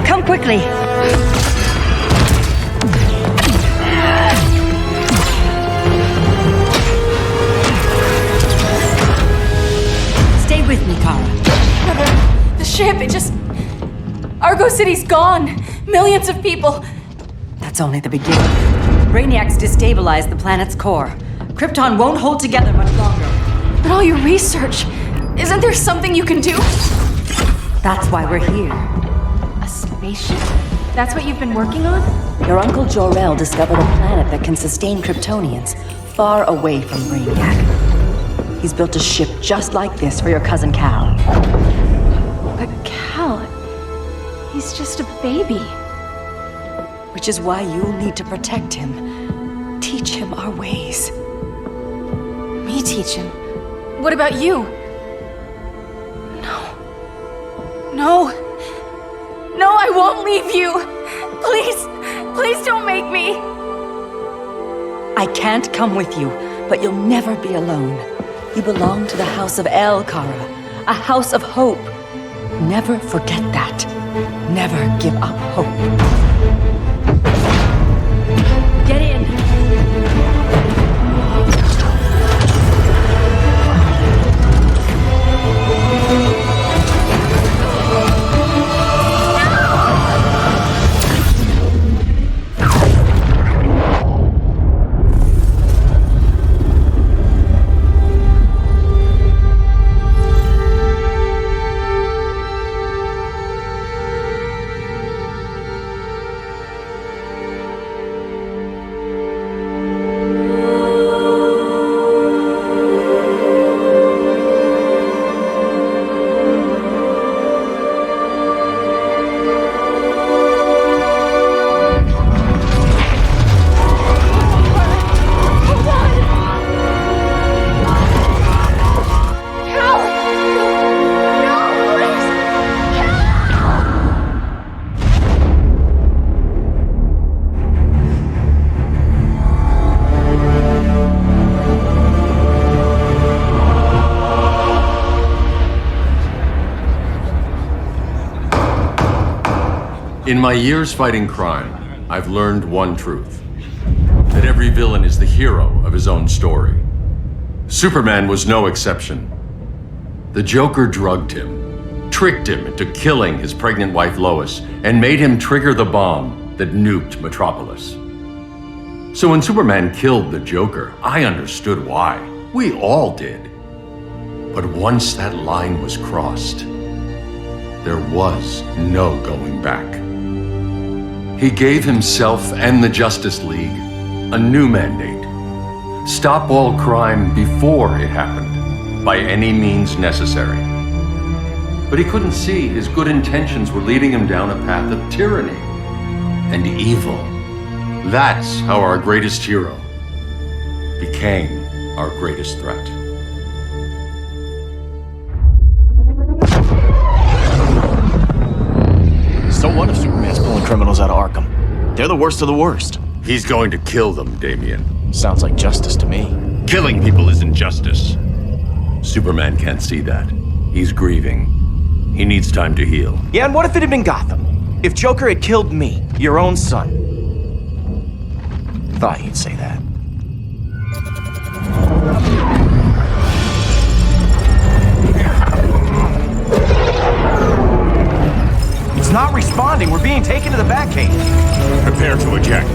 Come quickly. Stay with me, Kara. The ship, it just... Argo City's gone. Millions of people. That's only the beginning. Brainiacs destabilized the planet's core. Krypton won't hold together much longer. But all your research, isn't there something you can do? That's why we're here. A spaceship? That's what you've been working on? Your Uncle Jor-El discovered a planet that can sustain Kryptonians far away from Brainiac. He's built a ship just like this for your cousin Cal. But Cal... he's just a baby. Which is why you'll need to protect him. Teach him our ways. Me teach him? What about you? No, I won't leave you! Please don't make me! I can't come with you, but you'll never be alone. You belong to the House of El, Kara. A house of hope. Never forget that. Never give up hope. Get in! In my years fighting crime, I've learned one truth. That every villain is the hero of his own story. Superman was no exception. The Joker drugged him, tricked him into killing his pregnant wife Lois, and made him trigger the bomb that nuked Metropolis. So when Superman killed the Joker, I understood why. We all did. But once that line was crossed, there was no going back. He gave himself and the Justice League a new mandate. Stop all crime before it happened, by any means necessary. But he couldn't see his good intentions were leading him down a path of tyranny and evil. That's how our greatest hero became our greatest threat. So what if Superman's pulling criminals out of Arkham? They're the worst of the worst. He's going to kill them, Damian. Sounds like justice to me. Killing people isn't justice. Superman can't see that. He's grieving. He needs time to heal. Yeah, and what if it had been Gotham? If Joker had killed me, your own son? Thought he'd say that. It's not responding. We're being taken to the Batcave. Prepare to eject.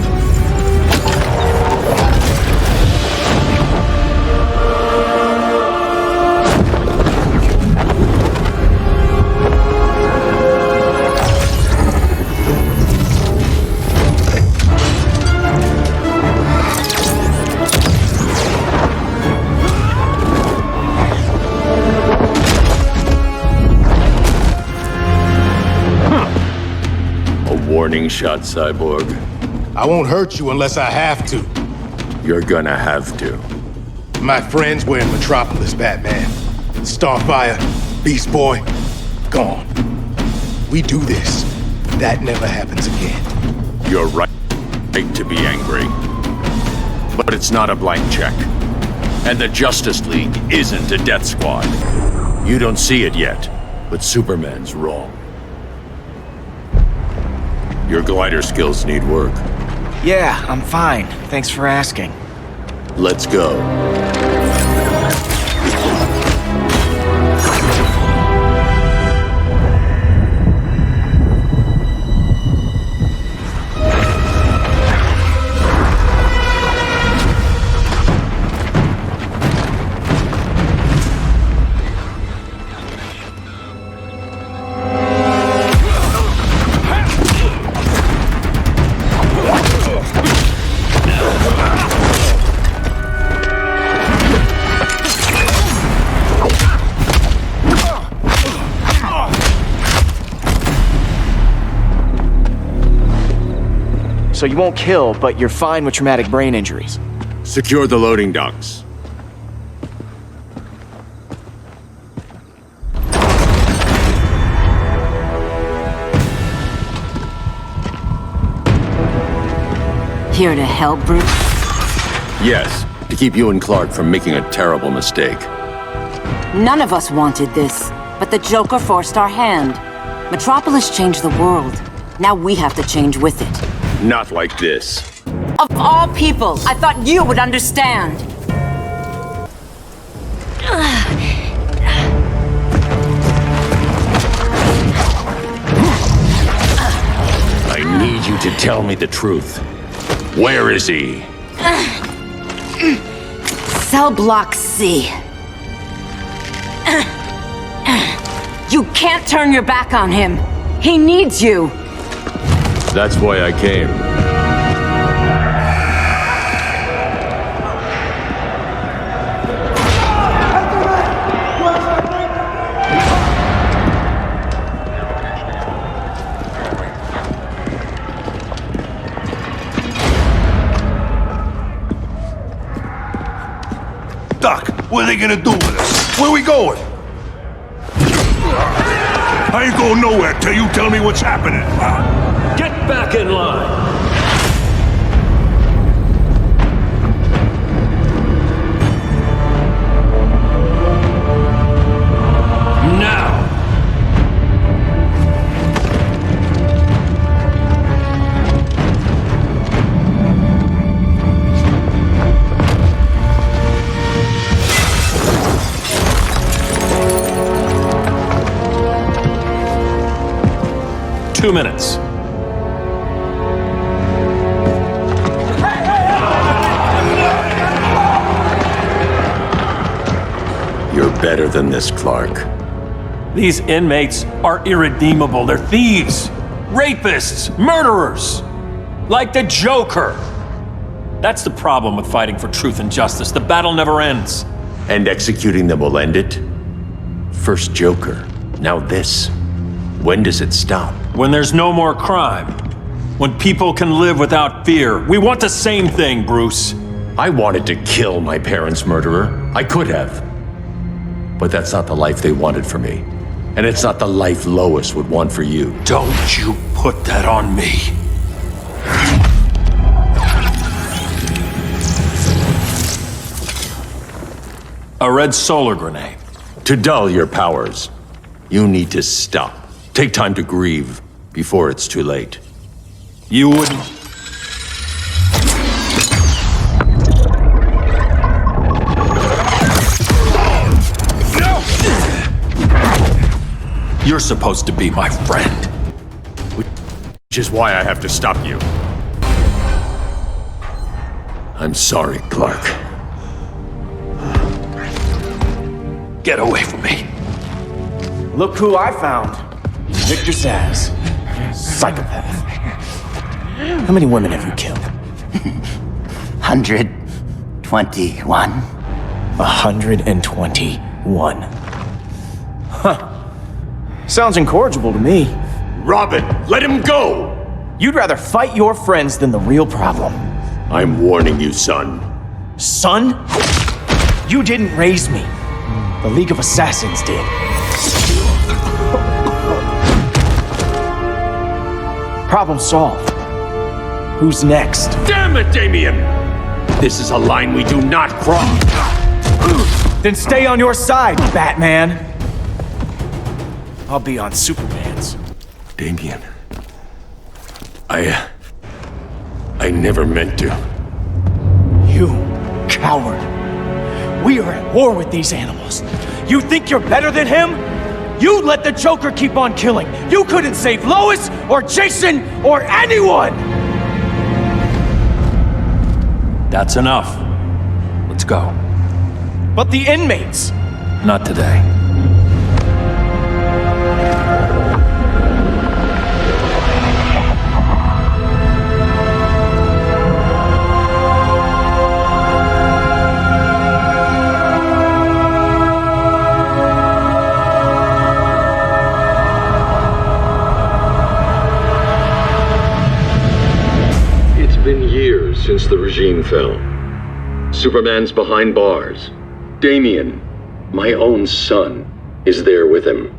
Warning shot, Cyborg. I won't hurt you unless I have to. You're gonna have to. My friends were in Metropolis, Batman. Starfire, Beast Boy, gone. We do this. That never happens again. You're right to be angry. But it's not a blank check. And the Justice League isn't a death squad. You don't see it yet, but Superman's wrong. Your glider skills need work. Yeah, I'm fine. Thanks for asking. Let's go. So you won't kill, but you're fine with traumatic brain injuries. Secure the loading docks. Here to help, Bruce? Yes, to keep you and Clark from making a terrible mistake. None of us wanted this, but the Joker forced our hand. Metropolis changed the world. Now we have to change with it. Not like this. Of all people, I thought you would understand. I need you to tell me the truth. Where is he? Cell Block C. You can't turn your back on him. He needs you. That's why I came. Doc, what are they gonna do with us? Where we going? I ain't going nowhere till you tell me what's happening. Get back in line! Now! Two minutes. You're better than this, Clark. These inmates are irredeemable. They're thieves, rapists, murderers. Like the Joker. That's the problem with fighting for truth and justice. The battle never ends. And executing them will end it? First Joker, now this. When does it stop? When there's no more crime. When people can live without fear. We want the same thing, Bruce. I wanted to kill my parents' murderer. I could have. But that's not the life they wanted for me. And it's not the life Lois would want for you. Don't you put that on me. A red solar grenade. To dull your powers, you need to stop. Take time to grieve before it's too late. You wouldn't... You're supposed to be my friend. Which is why I have to stop you. I'm sorry, Clark. Get away from me. Look who I found. Victor Zsasz. Psychopath. How many women have you killed? 121. 121. Huh. Sounds incorrigible to me. Robin, let him go! You'd rather fight your friends than the real problem. I'm warning you, son. Son? You didn't raise me. The League of Assassins did. Problem solved. Who's next? Damn it, Damien! This is a line we do not cross. Then stay on your side, Batman. I'll be on Superman's. Damien, I never meant to. You coward. We are at war with these animals. You think you're better than him? You let the Joker keep on killing. You couldn't save Lois or Jason or anyone! That's enough. Let's go. But the inmates. Not today. It's been years since the regime fell. Superman's behind bars. Damien, my own son, is there with him.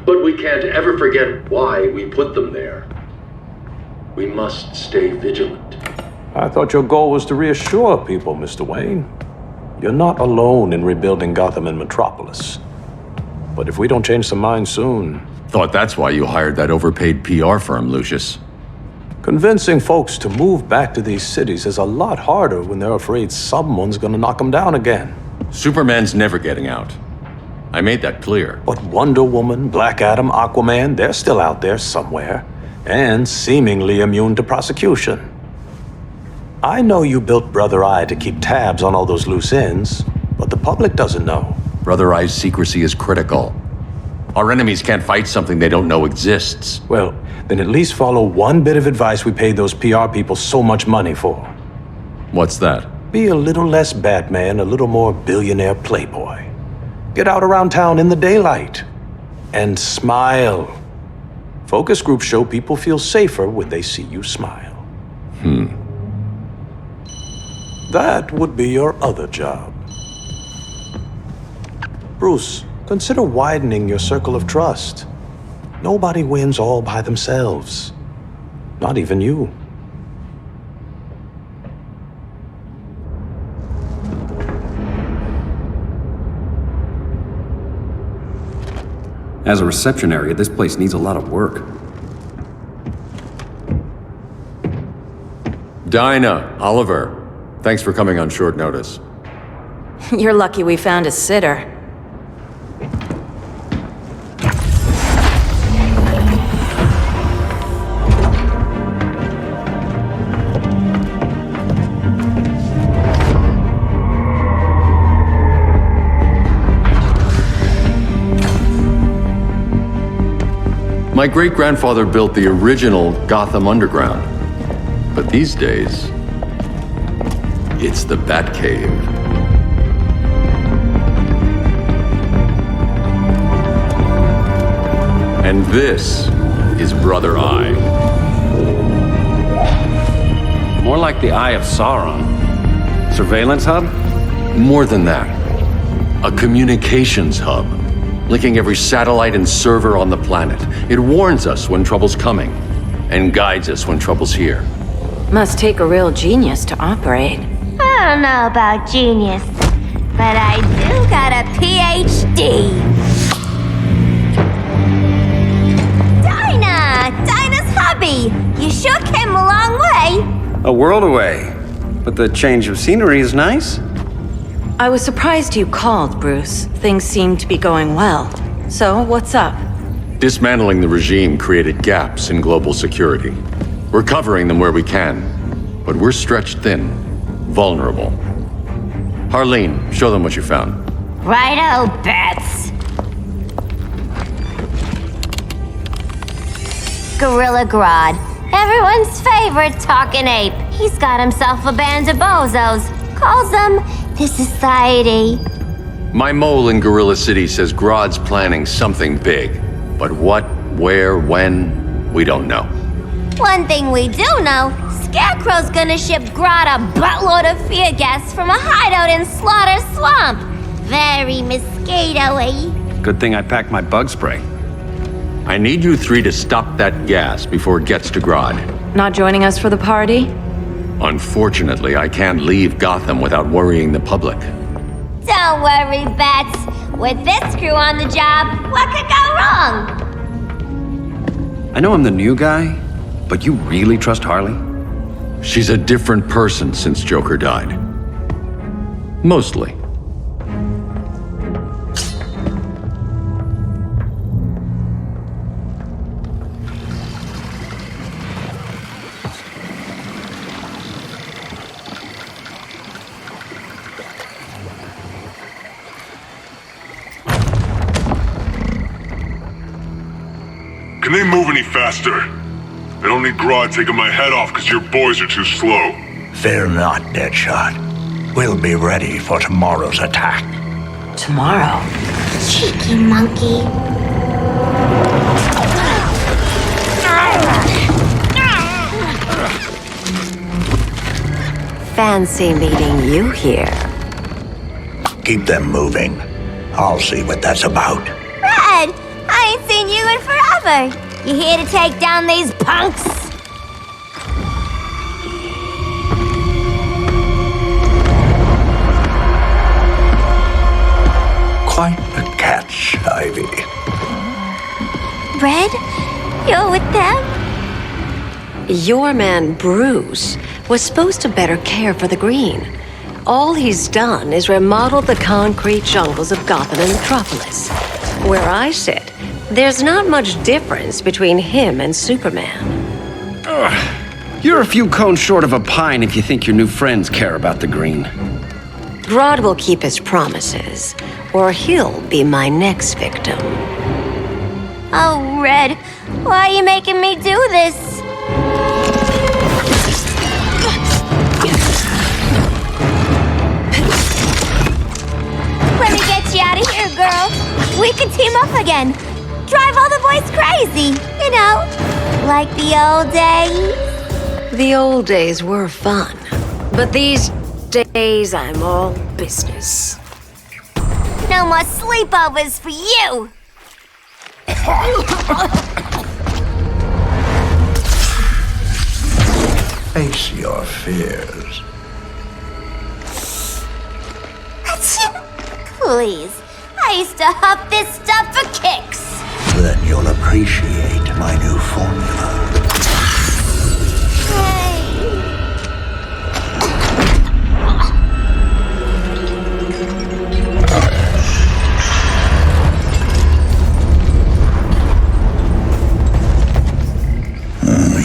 But we can't ever forget why we put them there. We must stay vigilant. I thought your goal was to reassure people, Mr. Wayne. You're not alone in rebuilding Gotham and Metropolis. But if we don't change some minds soon... Thought that's why you hired that overpaid PR firm, Lucius. Convincing folks to move back to these cities is a lot harder when they're afraid someone's gonna knock them down again. Superman's never getting out. I made that clear. But Wonder Woman, Black Adam, Aquaman, they're still out there somewhere, and seemingly immune to prosecution. I know you built Brother Eye to keep tabs on all those loose ends, but the public doesn't know. Brother Eye's secrecy is critical. Our enemies can't fight something they don't know exists. Well, then at least follow one bit of advice we paid those PR people so much money for. What's that? Be a little less Batman, a little more billionaire playboy. Get out around town in the daylight. And smile. Focus groups show people feel safer when they see you smile. That would be your other job. Bruce, consider widening your circle of trust. Nobody wins all by themselves. Not even you. As a reception area, this place needs a lot of work. Dinah, Oliver, thanks for coming on short notice. You're lucky we found a sitter. My great-grandfather built the original Gotham Underground. But these days, it's the Batcave. And this is Brother Eye. More like the Eye of Sauron. Surveillance hub? More than that. A communications hub, linking every satellite and server on the planet. It warns us when trouble's coming, and guides us when trouble's here. Must take a real genius to operate. I don't know about genius, but I do got a PhD. Dinah's hubby. You sure came a long way. A world away. But the change of scenery is nice. I was surprised you called, Bruce. Things seem to be going well. So, what's up? Dismantling the regime created gaps in global security. We're covering them where we can, but we're stretched thin, vulnerable. Harleen, show them what you found. Righto, Bats. Gorillay Groddom, everyone's favorite talking ape. He's got himself a band of bozos. Calls them the Society. My mole in Gorilla City says Grodd's planning something big. But what, where, when, we don't know. One thing we do know, Scarecrow's gonna ship Grodd a buttload of fear gas from a hideout in Slaughter Swamp. Very mosquito-y. Good thing I packed my bug spray. I need you three to stop that gas before it gets to Grodd. Not joining us for the party? Unfortunately, I can't leave Gotham without worrying the public. Don't worry, Bats. With this crew on the job, what could go wrong? I know I'm the new guy, But you really trust Harley? She's a different person since Joker died. Mostly. Can they move any faster? I don't need Grodd taking my head off because your boys are too slow. Fear not, Deadshot. We'll be ready for tomorrow's attack. Tomorrow? Cheeky monkey. Fancy meeting you here. Keep them moving. I'll see what that's about. Red, I ain't seen you in forever. You here to take down these punks? Quite the catch, Ivy. Red, you're with them? Your man, Bruce, was supposed to better care for the green. All he's done is remodel the concrete jungles of Gotham and Metropolis. Where I sit, there's not much difference between him and Superman. You're a few cones short of a pine if you think your new friends care about the green. Grodd will keep his promises, or he'll be my next victim. Oh, Red, why are you making me do this? Let me get you out of here, girl. We can team up again. Drive all the boys crazy, you know, like the old days. The old days were fun, but these days I'm all business. No more sleepovers for you. Face your fears. Please, I used to huff this stuff for kicks. Then you'll appreciate my new formula.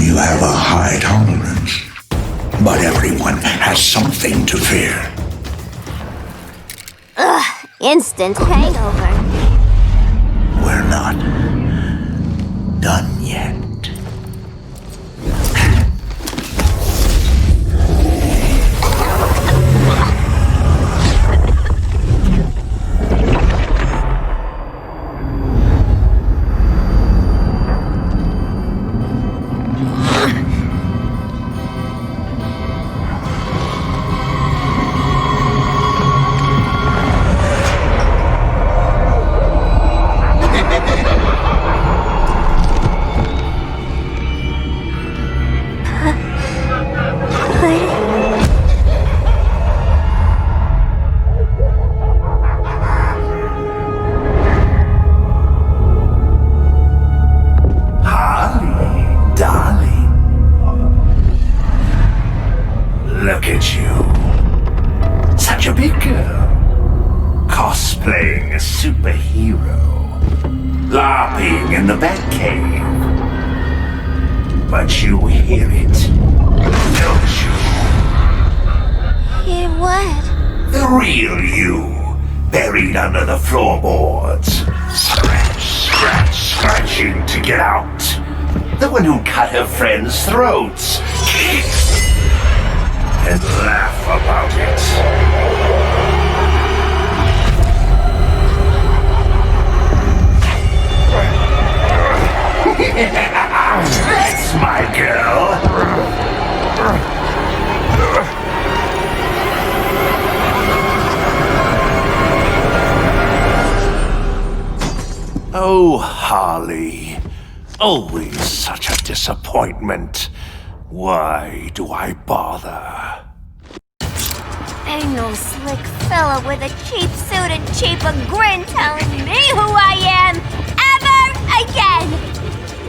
You have a high tolerance, but everyone has something to fear. Ugh, instant hangover. We're not done yet. Under the floorboards. Scratching to get out. The one who cut her friends' throats. And laugh about it. That's my girl. Oh, Harley. Always such a disappointment. Why do I bother? Ain't no slick fella with a cheap suit and cheaper grin telling me who I am ever again.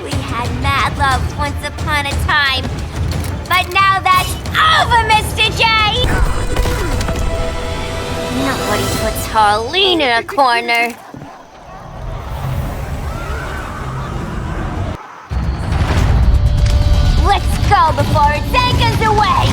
We had mad love once upon a time. But now that's over, Mr. J! Nobody puts Harleen in a corner. Let's go before it takes us away!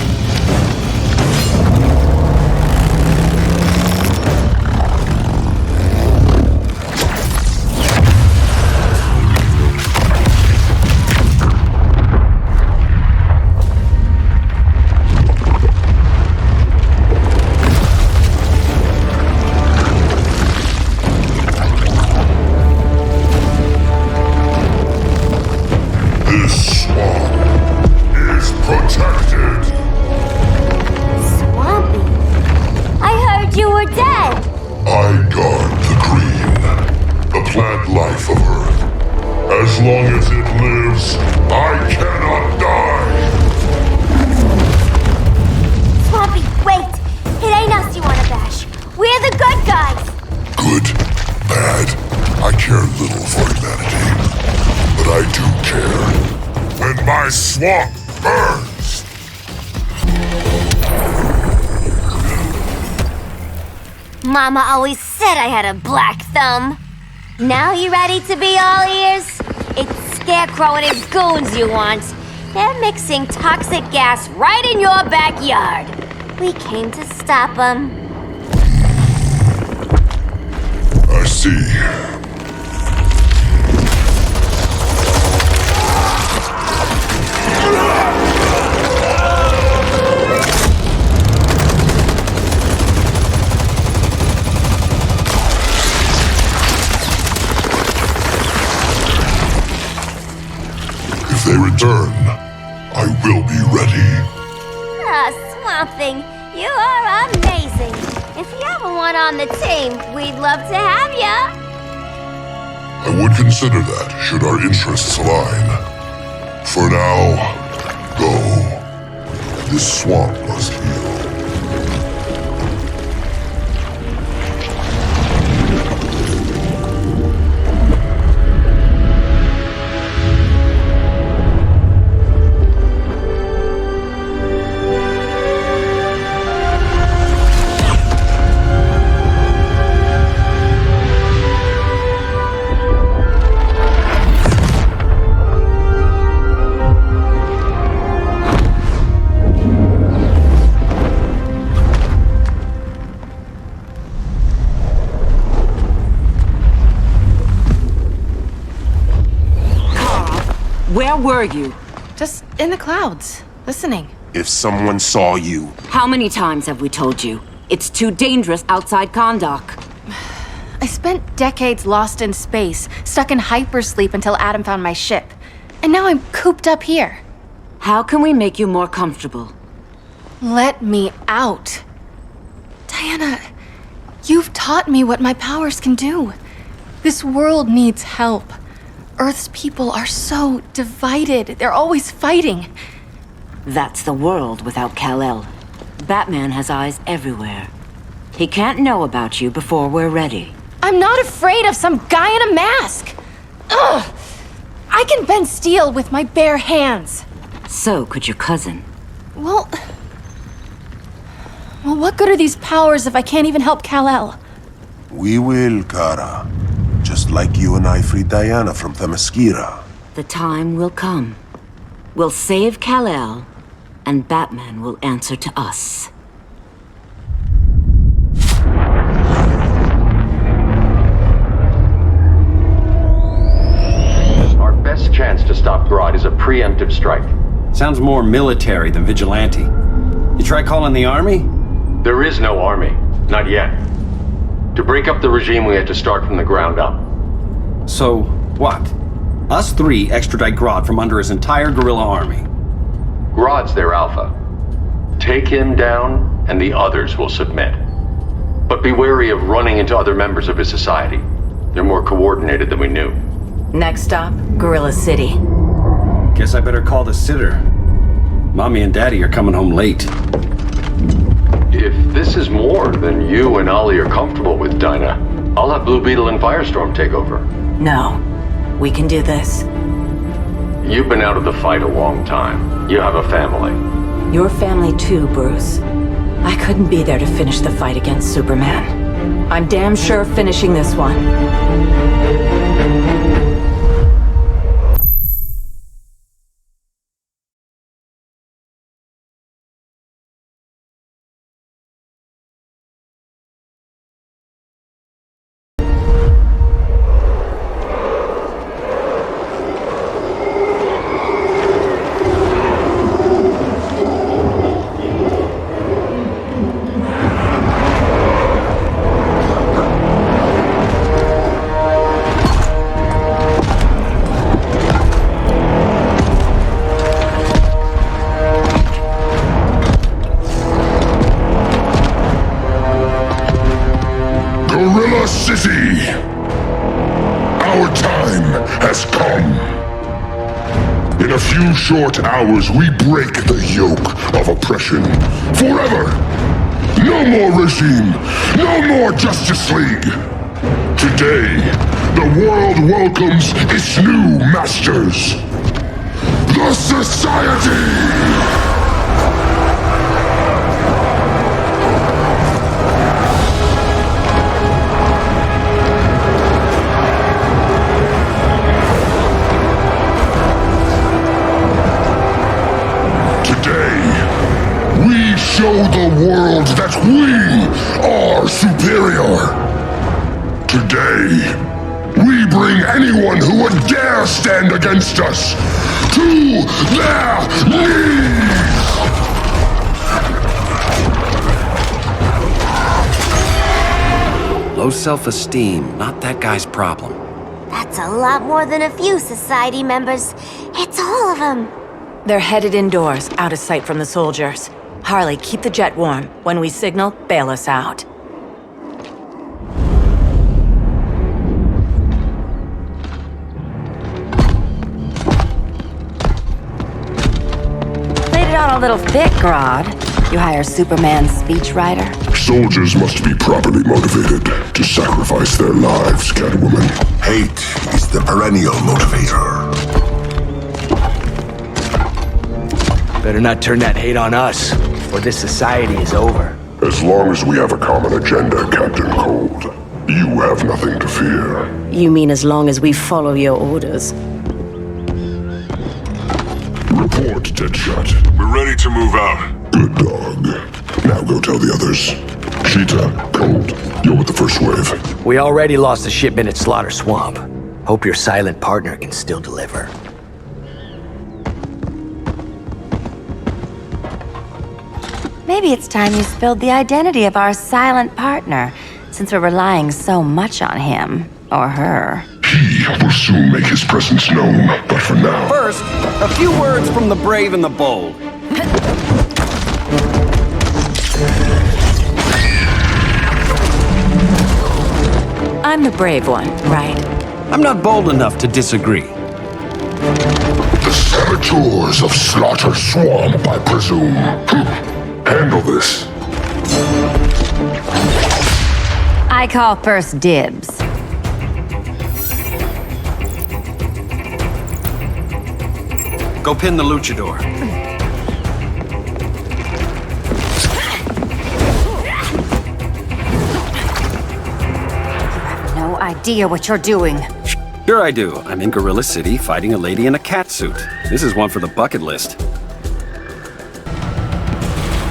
As long as it lives, I cannot die! Swampy, wait! It ain't us you wanna bash. We're the good guys! Good, bad, I care little for humanity. But I do care. When my swamp burns! Mama always said I had a black thumb. Now you ready to be all ears? It's Scarecrow and his goons you want. They're mixing toxic gas right in your backyard. We came to stop them. I see. If they return, I will be ready. Ah, Swamp Thing, you are amazing. If you ever want on the team, we'd love to have ya. I would consider that, should our interests align. For now, go. This swamp must heal. Where were you? Just in the clouds, listening. If someone saw you... How many times have we told you? It's too dangerous outside Kondak. I spent decades lost in space, stuck in hypersleep until Adam found my ship. And now I'm cooped up here. How can we make you more comfortable? Let me out. Diana, you've taught me what my powers can do. This world needs help. Earth's people are so divided. They're always fighting. That's the world without Kal-El. Batman has eyes everywhere. He can't know about you before we're ready. I'm not afraid of some guy in a mask. Ugh! I can bend steel with my bare hands. So could your cousin. Well, what good are these powers if I can't even help Kal-El? We will, Kara. Just like you and I freed Diana from Themyscira. The time will come. We'll save Kal-El, and Batman will answer to us. Our best chance to stop Grodd is a preemptive strike. Sounds more military than vigilante. You try calling the army? There is no army. Not yet. To break up the regime, we had to start from the ground up. So, what? Us three extradite Grodd from under his entire guerrilla army. Grodd's their alpha. Take him down, and the others will submit. But be wary of running into other members of his society. They're more coordinated than we knew. Next stop, Gorilla City. Guess I better call the sitter. Mommy and Daddy are coming home late. If this is more than you and Ollie are comfortable with, Dinah, I'll have Blue Beetle and Firestorm take over. No, we can do this. you've been out of the fight a long time. You have a family. Your family too, Bruce. I couldn't be there to finish the fight against Superman. I'm damn sure finishing this one. City! Our time has come. In a few short hours, we break the yoke of oppression. Forever! No more regime! No more Justice League! Today, the world welcomes its new masters. The Society! Show the world that we are superior. Today, we bring anyone who would dare stand against us to their knees! Low self-esteem, not that guy's problem. That's a lot more than a few Society members. It's all of them. They're headed indoors, out of sight from the soldiers. Harley, keep the jet warm. When we signal, bail us out. Played it on a little thick, Grodd. You hire Superman's speechwriter? Soldiers must be properly motivated to sacrifice their lives, Catwoman. Hate is the perennial motivator. Better not turn that hate on us, or this society is over. As long as we have a common agenda, Captain Cold, you have nothing to fear. You mean as long as we follow your orders? Report, Deadshot. We're ready to move out. Good dog. Now go tell the others. Cheetah, Cold, you're with the first wave. We already lost a shipment at Slaughter Swamp. Hope your silent partner can still deliver. Maybe it's time you spilled the identity of our silent partner, since we're relying so much on him, or her. He will soon make his presence known, but for now... First, a few words from the brave and the bold. I'm the brave one, right? I'm not bold enough to disagree. The saboteurs of Slaughter Swamp, I presume. Handle this. I call first dibs. Go pin the luchador. No idea what you're doing. Sure I do. I'm in Gorilla City fighting a lady in a cat suit. This is one for the bucket list.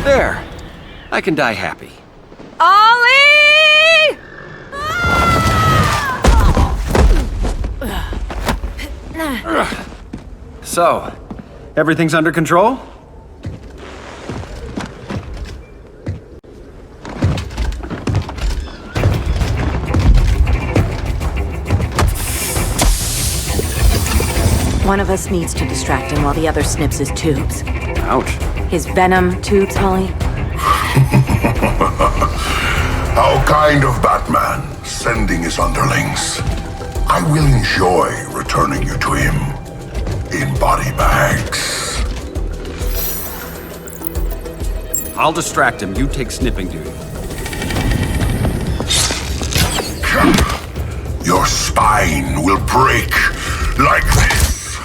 There. I can die happy. Ollie! So, everything's under control? One of us needs to distract him while the other snips his tubes. Ouch. His venom tubes, Holly? How kind of Batman, sending his underlings. I will enjoy returning you to him in body bags. I'll distract him. You take snipping duty. Your spine will break like this.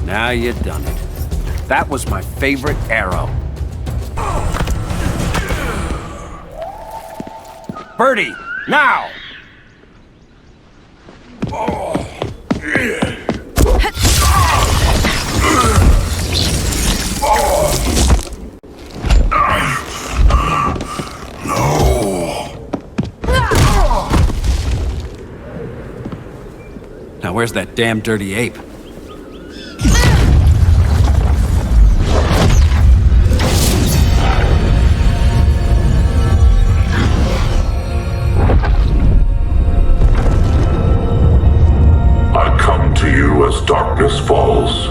Now you done it. That was my favorite arrow. Birdie, now! Now where's that damn dirty ape? I come to you as darkness falls.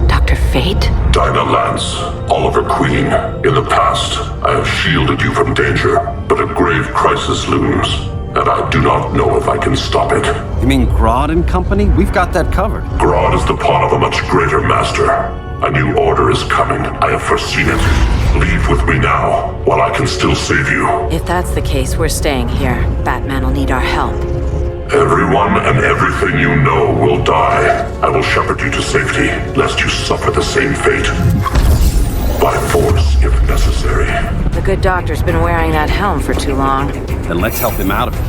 Dr. Fate? Dinah Lance, Oliver Queen. In the past, I have shielded you from danger, but a grave crisis looms, and I do not know if I can stop it. You mean Grodd and company? We've got that covered. Grodd is the pawn of a much greater master. A new order is coming. I have foreseen it. Leave with me now, while I can still save you. If that's the case, we're staying here. Batman will need our help. Everyone and everything you know will die. I will shepherd you to safety, lest you suffer the same fate. By force, if necessary. The good doctor's been wearing that helm for too long. Then let's help him out of it.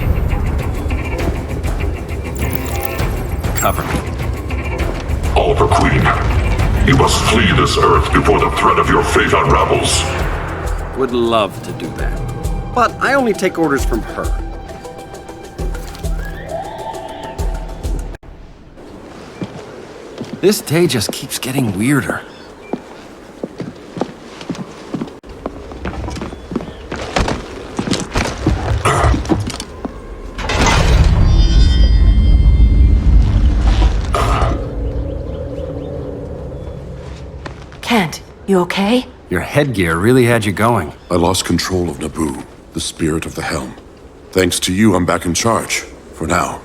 Cover me. Oliver Queen, you must flee this Earth before the threat of your fate unravels. Would love to do that. But I only take orders from her. This day just keeps getting weirder. Kent, you okay? Your headgear really had you going. I lost control of Naboo, the spirit of the helm. Thanks to you, I'm back in charge. For now.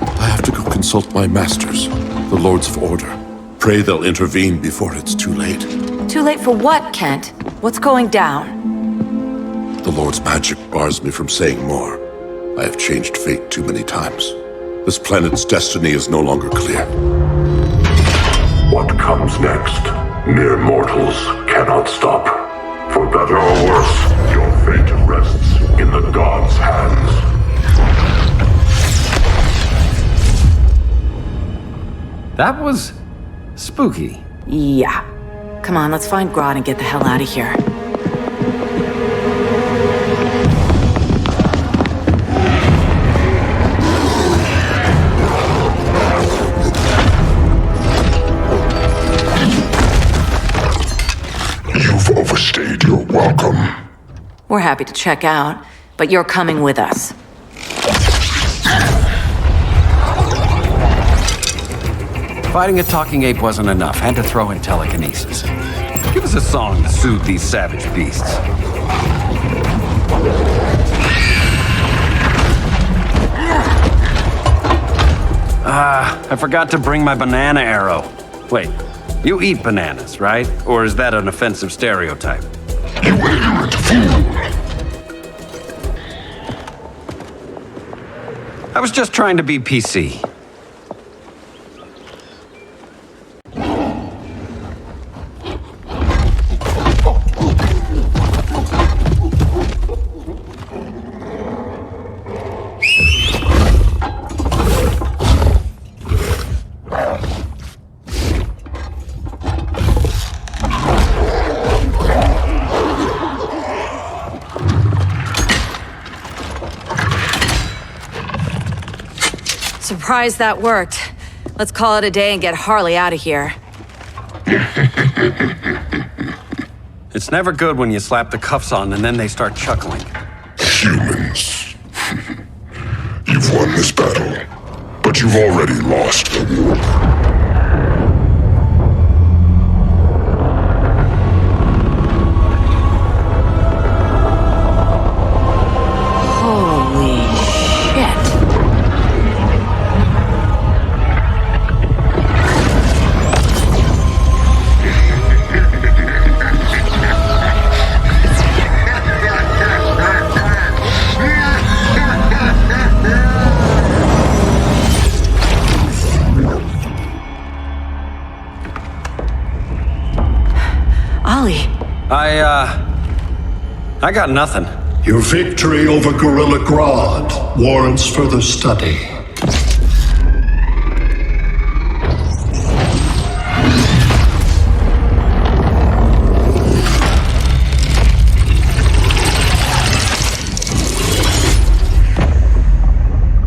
I have to go consult my masters, the Lords of Order. Pray they'll intervene before it's too late. Too late for what, Kent? What's going down? The Lord's magic bars me from saying more. I have changed fate too many times. This planet's destiny is no longer clear. What comes next? Mere mortals cannot stop. For better or worse, your fate rests in the gods' hands. That was spooky. Yeah. Come on, let's find Grodd and get the hell out of here. You've overstayed your welcome. We're happy to check out, but you're coming with us. Fighting a talking ape wasn't enough. Had to throw in telekinesis. Give us a song to soothe these savage beasts. I forgot to bring my banana arrow. Wait, you eat bananas, right? Or is that an offensive stereotype? You ignorant fool! I was just trying to be PC. Surprised that worked. Let's call it a day and get Harley out of here. It's never good when you slap the cuffs on and then they start chuckling. Humans. You've won this battle, but you've already lost the war. Ollie. I got nothing. Your victory over Gorilla Grodd warrants further study.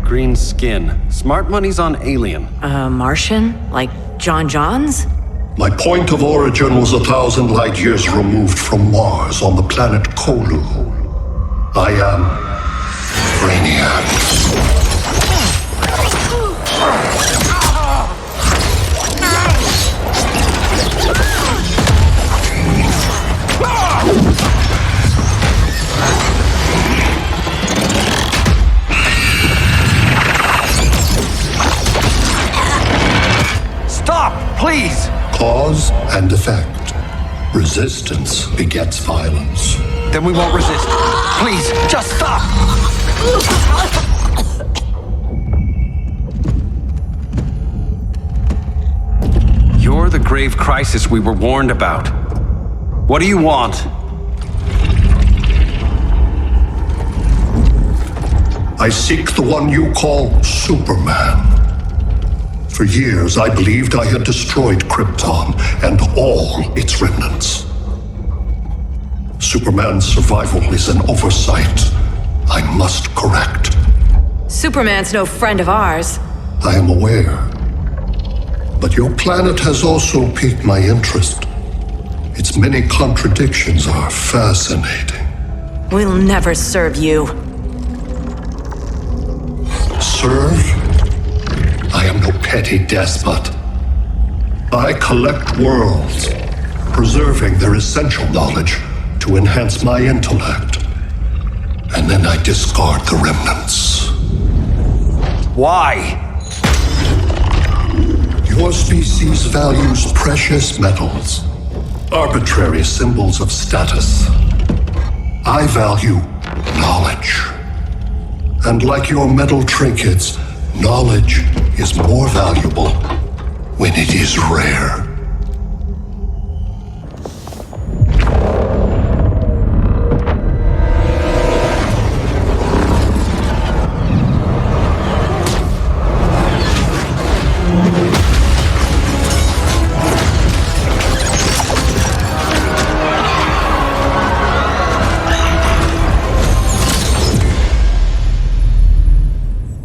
Green skin. Smart money's on alien. Martian? Like John Johns? My point of origin was 1,000 light years removed from Mars on the planet Kolu. I am Brainiac. Stop, please! Cause and effect. Resistance begets violence. Then we won't resist. Please, just stop! You're the grave crisis we were warned about. What do you want? I seek the one you call Superman. For years, I believed I had destroyed Krypton and all its remnants. Superman's survival is an oversight I must correct. Superman's no friend of ours. I am aware. But your planet has also piqued my interest. Its many contradictions are fascinating. We'll never serve you. Serve? I am no petty despot. I collect worlds, preserving their essential knowledge to enhance my intellect. And then I discard the remnants. Why? Your species values precious metals, arbitrary symbols of status. I value knowledge. And like your metal trinkets, knowledge is more valuable when it is rare.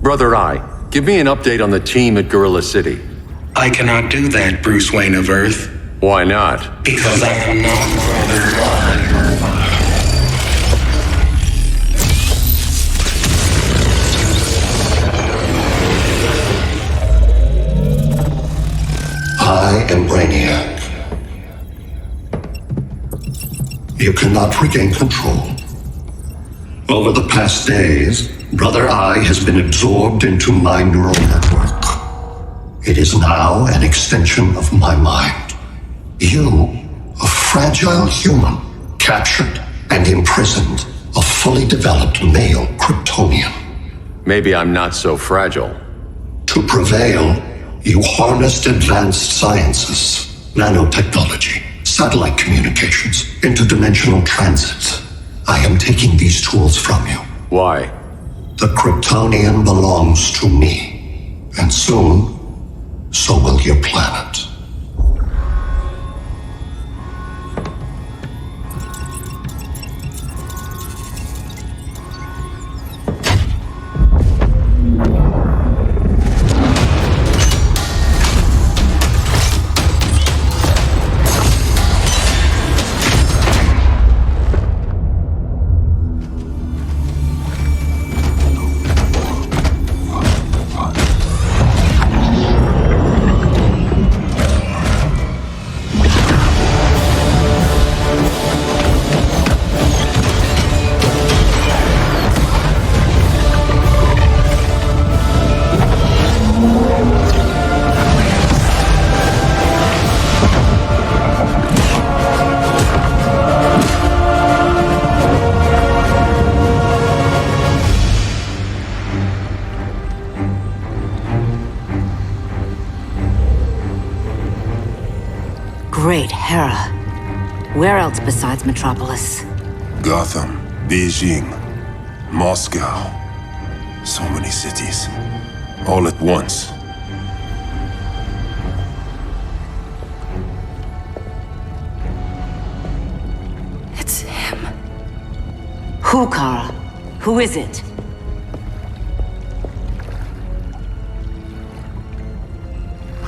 Brother Eye, give me an update on the team at Gorilla City. I cannot do that, Bruce Wayne of Earth. Why not? Because I am not Brother I am Brainiac. You cannot regain control. Over the past days, Brother Eye has been absorbed into my neural network. It is now an extension of my mind. You, a fragile human, captured and imprisoned a fully developed male Kryptonian. Maybe I'm not so fragile. To prevail, you harnessed advanced sciences, nanotechnology, satellite communications, interdimensional transit. I am taking these tools from you. Why? The Kryptonian belongs to me, and soon, so will your planet. Where else besides Metropolis? Gotham, Beijing, Moscow. So many cities. All at once. It's him. Who, Kara? Who is it?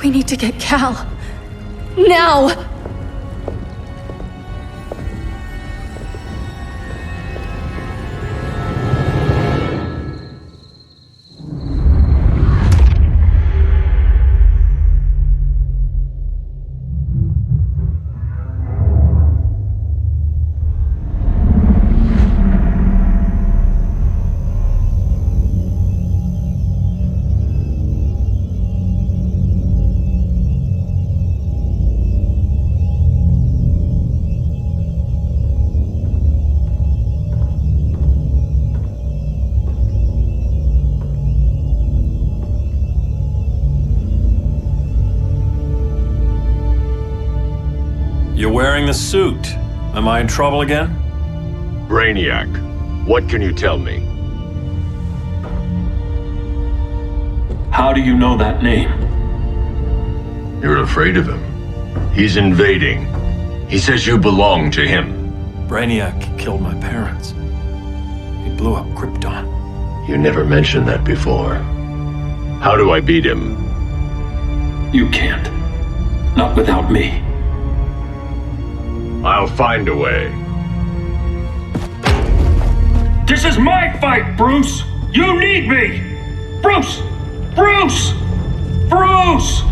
We need to get Cal. Now! You're wearing the suit. Am I in trouble again? Brainiac, what can you tell me? How do you know that name? You're afraid of him. He's invading. He says you belong to him. Brainiac killed my parents. He blew up Krypton. You never mentioned that before. How do I beat him? You can't. Not without me. I'll find a way. This is my fight, Bruce! You need me! Bruce! Bruce! Bruce!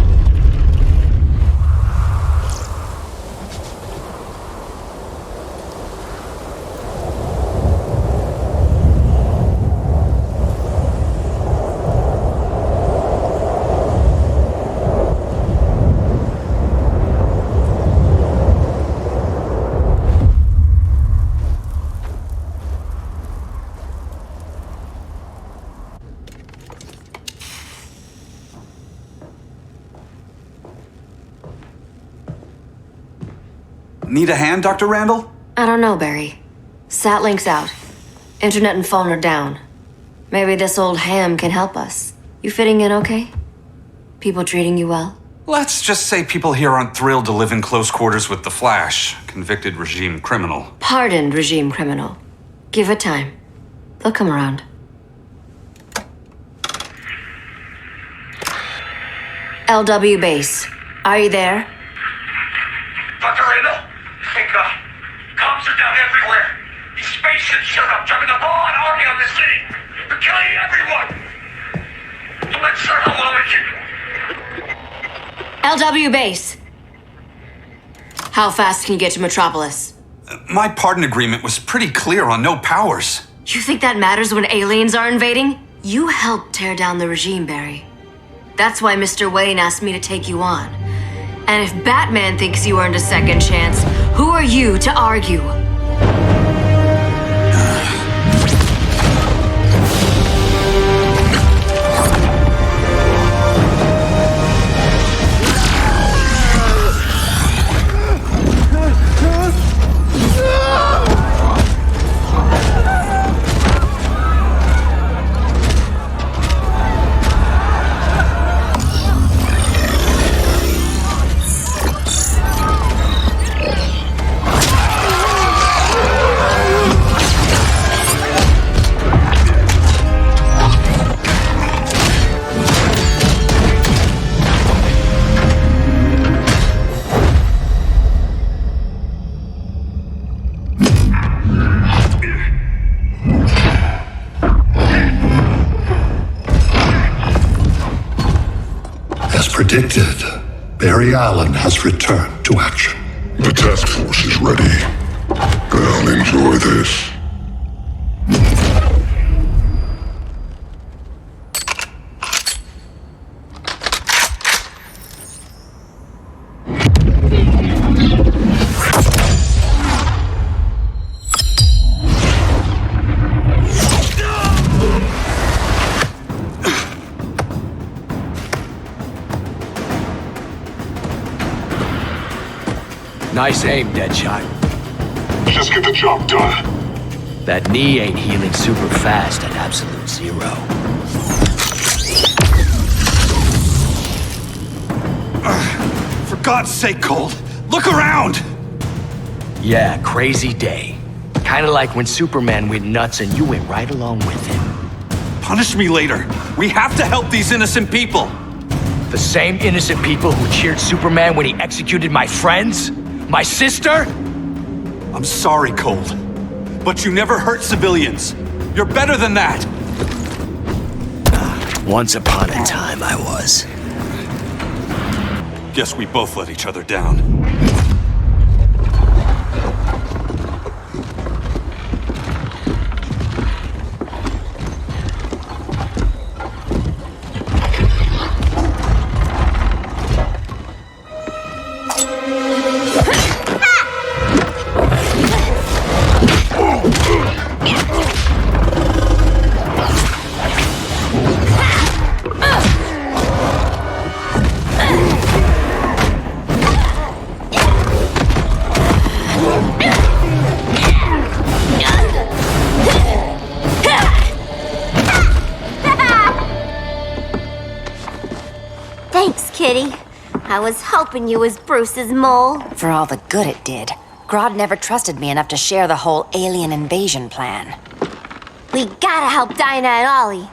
Need a hand, Dr. Randall? I don't know, Barry. Satlink's out. Internet and phone are down. Maybe this old ham can help us. You fitting in okay? People treating you well? Let's just say people here aren't thrilled to live in close quarters with the Flash, convicted regime criminal. Pardoned regime criminal. Give it time. They'll come around. LW base. Are you there? Dr. Randall? Thank God. Comms are down everywhere. These spaceships showed up, driving a broad army on the city. They're killing everyone. I'm not sure how long we can... LW base. How fast can you get to Metropolis? My pardon agreement was pretty clear on no powers. You think that matters when aliens are invading? You helped tear down the regime, Barry. That's why Mr. Wayne asked me to take you on. And if Batman thinks you earned a second chance, who are you to argue? Predicted, Barry Allen has returned to action. The task force is ready. I'll enjoy this. Nice aim, Deadshot. Just get the job done. That knee ain't healing super fast at absolute zero. For God's sake, Cold, look around! Yeah, crazy day. Kinda like when Superman went nuts and you went right along with him. Punish me later. We have to help these innocent people. The same innocent people who cheered Superman when he executed my friends? My sister? I'm sorry, Cold, but you never hurt civilians. You're better than that. Once upon a time, I was. Guess we both let each other down. I was hoping you was Bruce's mole. For all the good it did. Grodd never trusted me enough to share the whole alien invasion plan. We gotta help Dinah and Ollie.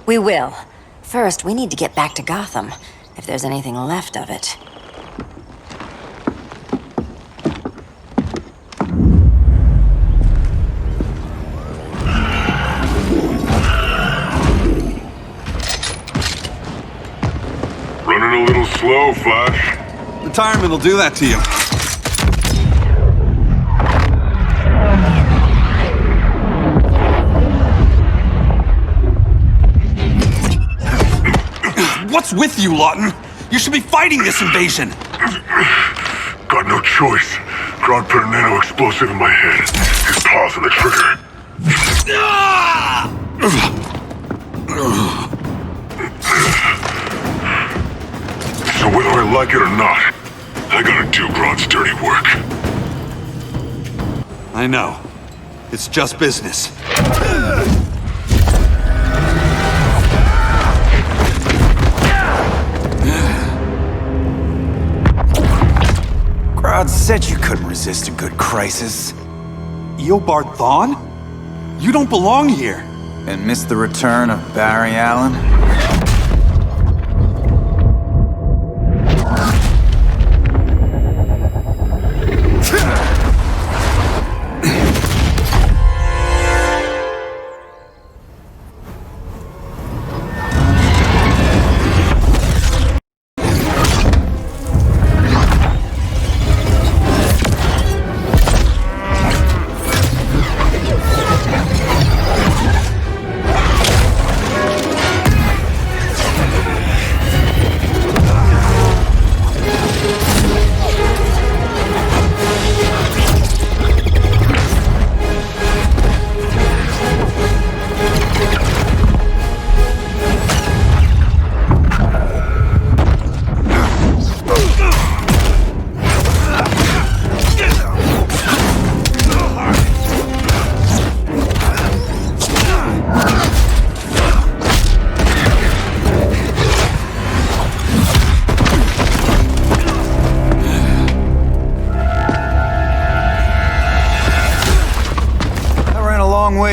We will. First, we need to get back to Gotham, if there's anything left of it. Running a little slow, Flash. Retirement will do that to you. What's with you, Lawton? You should be fighting this invasion. Got no choice. Grodd put a nano explosive in my head. His paws on the trigger. So whether I like it or not, I gotta do Grodd's dirty work. I know. It's just business. Grodd said you couldn't resist a good crisis. Eobard Thawne? You don't belong here. And miss the return of Barry Allen?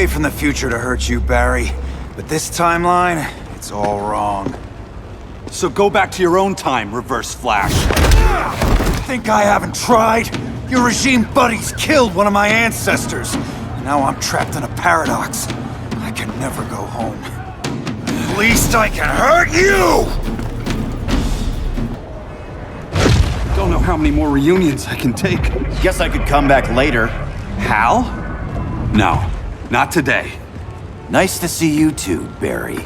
From the future to hurt you, Barry. But this timeline, it's all wrong. So go back to your own time, Reverse Flash. Think I haven't tried? Your regime buddies killed one of my ancestors. And now I'm trapped in a paradox. I can never go home. At least I can hurt you! Don't know how many more reunions I can take. Guess I could come back later. Hal? No. Not today. Nice to see you too, Barry.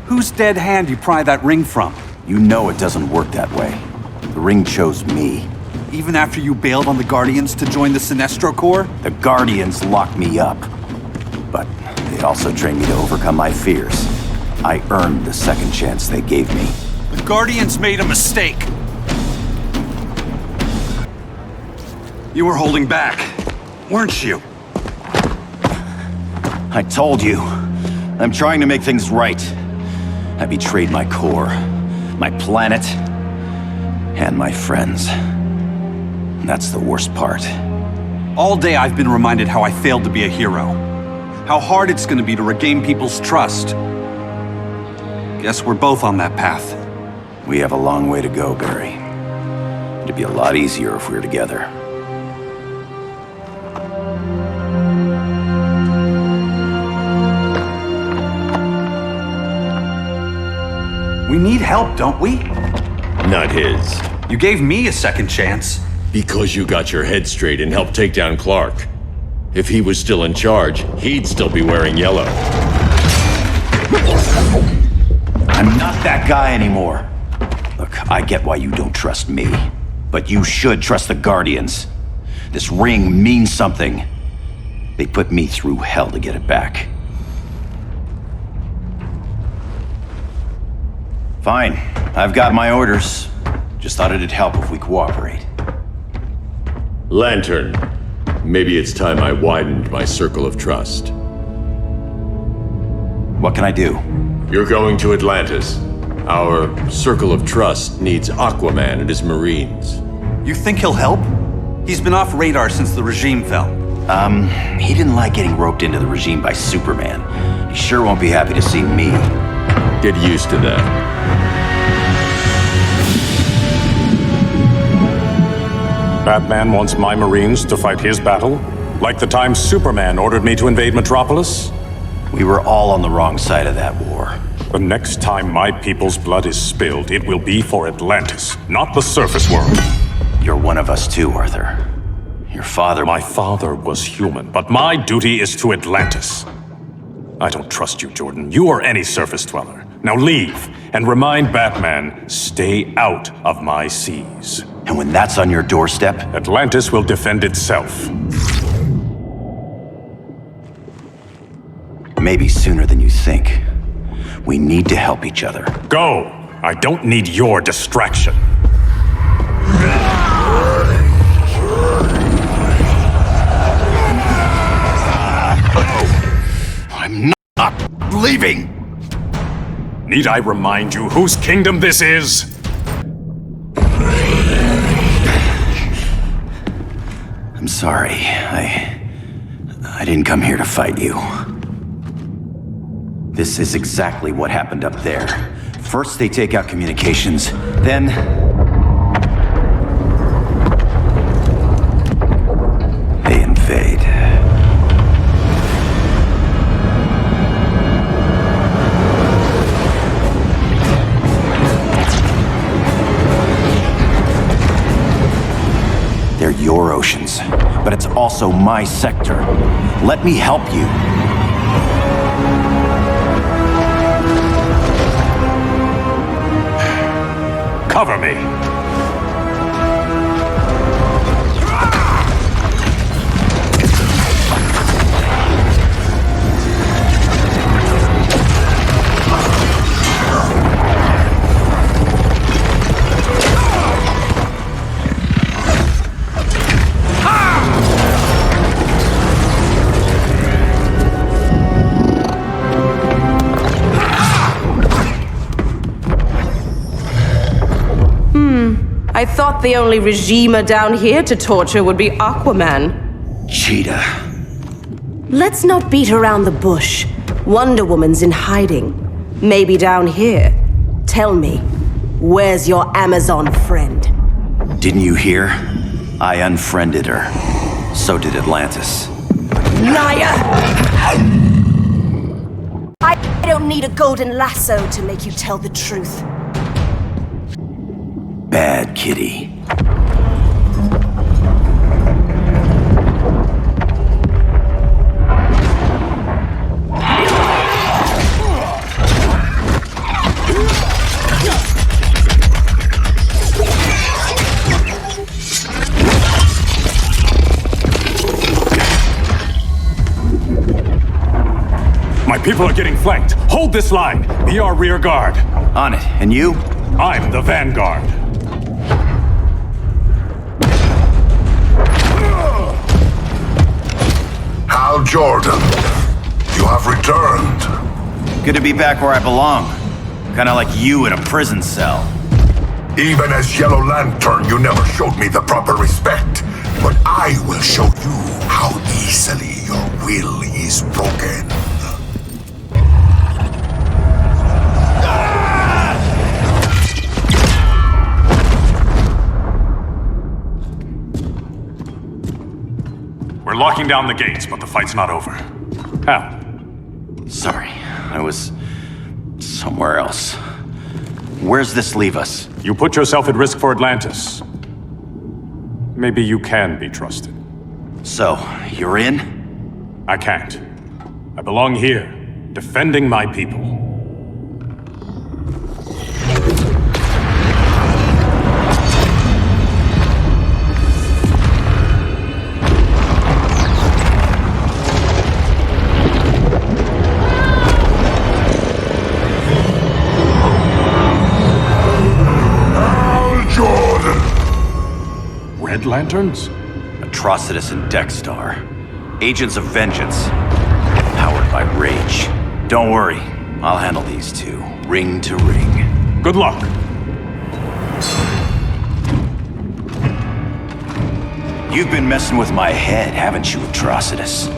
Whose dead hand you pry that ring from? You know it doesn't work that way. The ring chose me. Even after you bailed on the Guardians to join the Sinestro Corps? The Guardians locked me up. But they also trained me to overcome my fears. I earned the second chance they gave me. The Guardians made a mistake. You were holding back, weren't you? I told you. I'm trying to make things right. I betrayed my core, my planet, and my friends. And that's the worst part. All day I've been reminded how I failed to be a hero. How hard it's gonna be to regain people's trust. Guess we're both on that path. We have a long way to go, Barry. It'd be a lot easier if we were together. We need help, don't we? Not his. You gave me a second chance. Because you got your head straight and helped take down Clark. If he was still in charge, he'd still be wearing yellow. I'm not that guy anymore. Look, I get why you don't trust me. But you should trust the Guardians. This ring means something. They put me through hell to get it back. Fine. I've got my orders. Just thought it'd help if we cooperate. Lantern. Maybe it's time I widened my circle of trust. What can I do? You're going to Atlantis. Our circle of trust needs Aquaman and his Marines. You think he'll help? He's been off radar since the regime fell. He didn't like getting roped into the regime by Superman. He sure won't be happy to see me. Get used to that. Batman wants my Marines to fight his battle? Like the time Superman ordered me to invade Metropolis? We were all on the wrong side of that war. The next time my people's blood is spilled, it will be for Atlantis, not the surface world. You're one of us too, Arthur. Your father... My father was human, but my duty is to Atlantis. I don't trust you, Jordan. You or any surface dweller. Now leave, and remind Batman, stay out of my seas. And when that's on your doorstep? Atlantis will defend itself. Maybe sooner than you think. We need to help each other. Go! I don't need your distraction. I'm not leaving! Need I remind you whose kingdom this is? I'm sorry. I didn't come here to fight you. This is exactly what happened up there. First they take out communications, then... they invade. They're your oceans, but it's also my sector. Let me help you. Cover me. I thought the only Rejima down here to torture would be Aquaman. Cheetah. Let's not beat around the bush. Wonder Woman's in hiding. Maybe down here. Tell me, where's your Amazon friend? Didn't you hear? I unfriended her. So did Atlantis. Liar! I don't need a golden lasso to make you tell the truth. Bad kitty. My people are getting flanked. Hold this line. Be our rear guard. On it. And you? I'm the vanguard. Jordan. You have returned. Good to be back where I belong. Kinda like you in a prison cell. Even as Yellow Lantern, you never showed me the proper respect. But I will show you how easily your will is broken. We're locking down the gates, but the fight's not over. How? Sorry, I was somewhere else. Where's this leave us? You put yourself at risk for Atlantis. Maybe you can be trusted. So, you're in? I can't. I belong here, defending my people. Red lanterns? Atrocitus and Dexstar. Agents of vengeance. Powered by rage. Don't worry, I'll handle these two, ring to ring. Good luck. You've been messing with my head, haven't you, Atrocitus?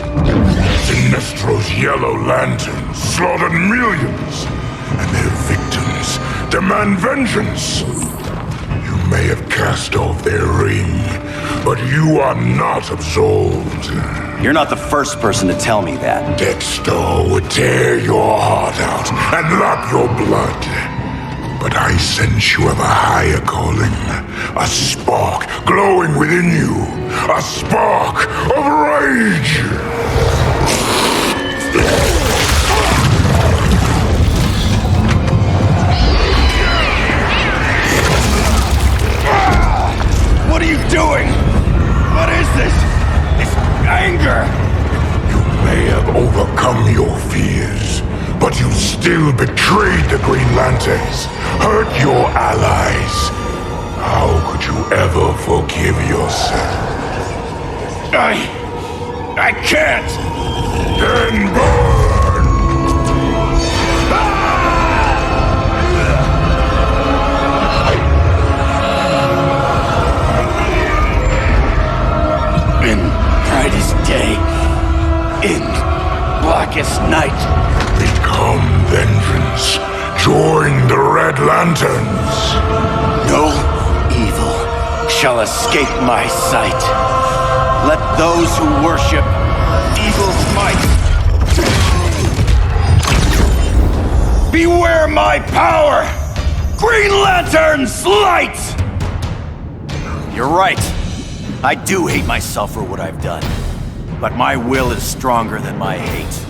Sinestro's Yellow Lanterns slaughtered millions, and their victims demand vengeance. You may have cast off their ring, but you are not absolved. You're not the first person to tell me that. Dexter would tear your heart out and lap your blood. But I sense you have a higher calling. A spark glowing within you. A spark of rage! What are you doing? What is this? This anger! You may have overcome your fears, but you still betrayed the Green Lanterns, hurt your allies. How could you ever forgive yourself? I can't! Then burn! In brightest day, in blackest night. Become vengeance. Join the Red Lanterns. No evil shall escape my sight. Let those who worship evil's might beware my power! Green Lantern's light! You're right. I do hate myself for what I've done. But my will is stronger than my hate.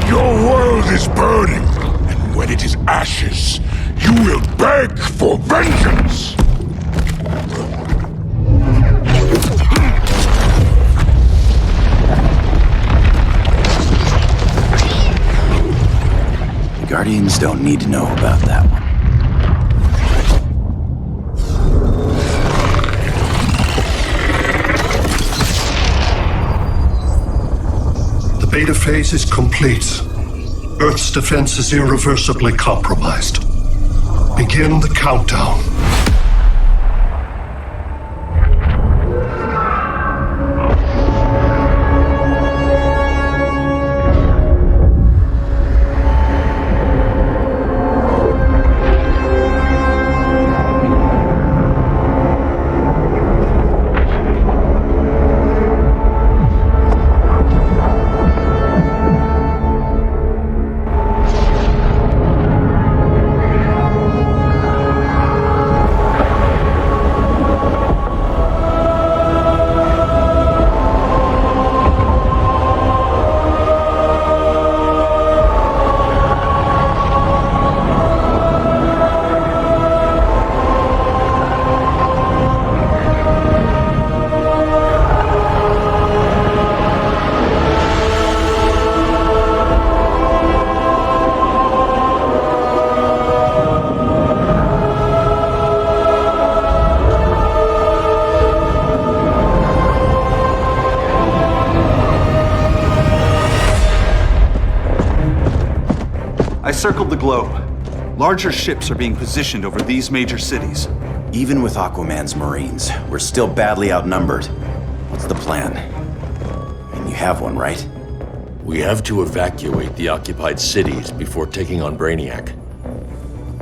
Your world is burning, and when it is ashes, you will beg for vengeance! The Guardians don't need to know about that one. The beta phase is complete. Earth's defense is irreversibly compromised. Begin the countdown. circled the globe. Larger ships are being positioned over these major cities. Even with Aquaman's Marines, we're still badly outnumbered. What's the plan? And you have one, right? We have to evacuate the occupied cities before taking on Brainiac.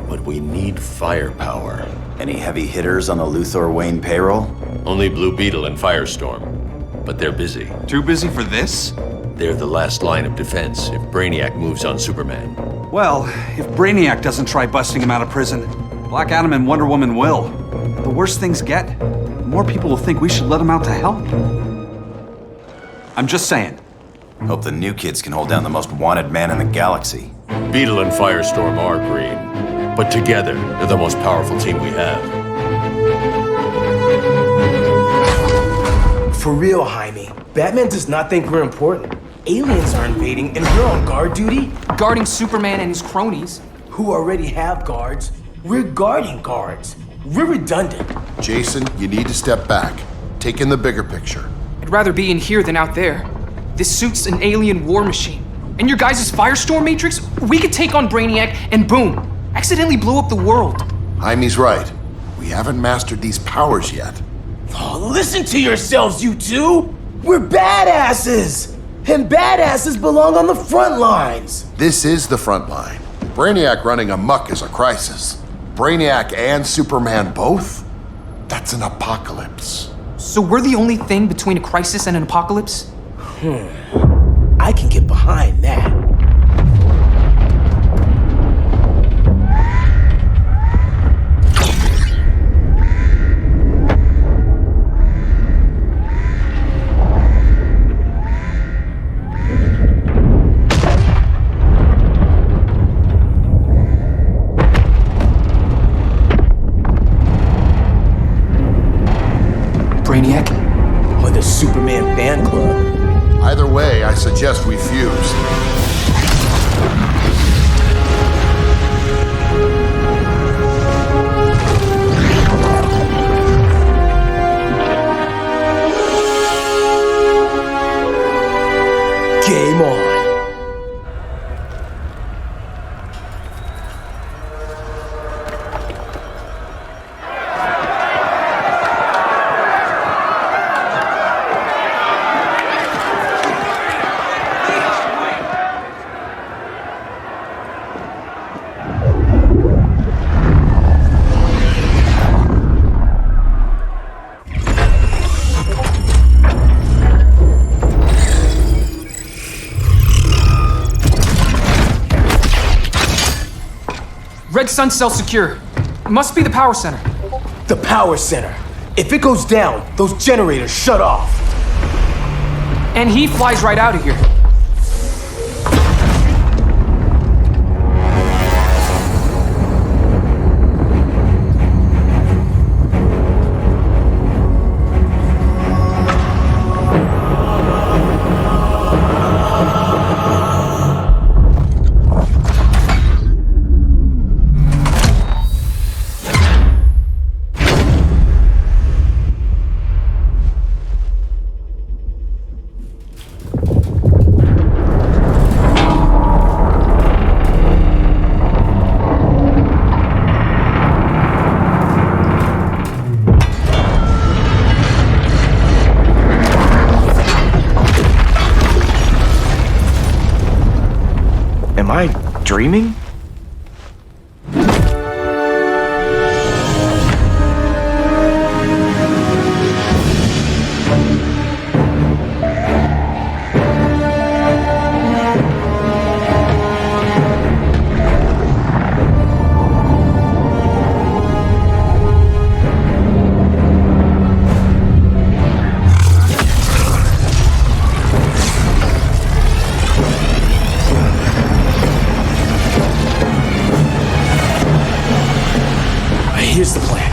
But we need firepower. Any heavy hitters on the Luthor Wayne payroll? Only Blue Beetle and Firestorm. But they're busy. Too busy for this? They're the last line of defense if Brainiac moves on Superman. Well, if Brainiac doesn't try busting him out of prison, Black Adam and Wonder Woman will. The worse things get, the more people will think we should let him out to help. I'm just saying. Hope the new kids can hold down the most wanted man in the galaxy. Beetle and Firestorm are green, but together, they're the most powerful team we have. For real, Jaime, Batman does not think we're important. Aliens are invading and we're on guard duty? Guarding Superman and his cronies. Who already have guards. We're guarding guards. We're redundant. Jason, you need to step back. Take in the bigger picture. I'd rather be in here than out there. This suit's an alien war machine. And your guys' Firestorm Matrix, we could take on Brainiac and boom, accidentally blow up the world. Jaime's right. We haven't mastered these powers yet. Oh, listen to yourselves, you two! We're badasses! And badasses belong on the front lines! This is the front line. Brainiac running amok is a crisis. Brainiac and Superman both? That's an apocalypse. So we're the only thing between a crisis and an apocalypse? I can get behind that. Brainiac? Or the Superman fan club? Either way, I suggest we fuse. Game on. Red Sun cell secure. Must be the power center. The power center. If it goes down, those generators shut off. And he flies right out of here. Am I dreaming? Here's the plan.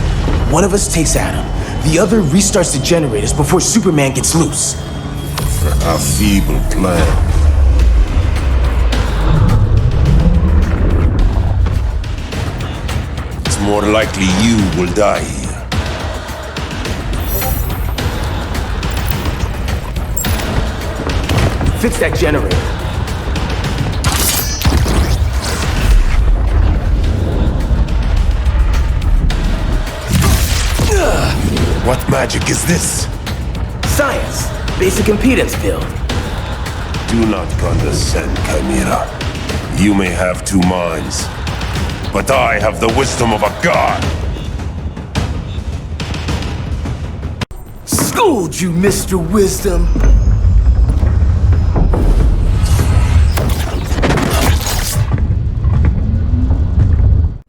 One of us takes Adam. The other restarts the generators before Superman gets loose. A feeble plan. It's more likely you will die here. Fix that generator. What magic is this? Science. Basic impedance field. Do not condescend, Chimera. You may have two minds, but I have the wisdom of a god. Schooled you, Mr. Wisdom.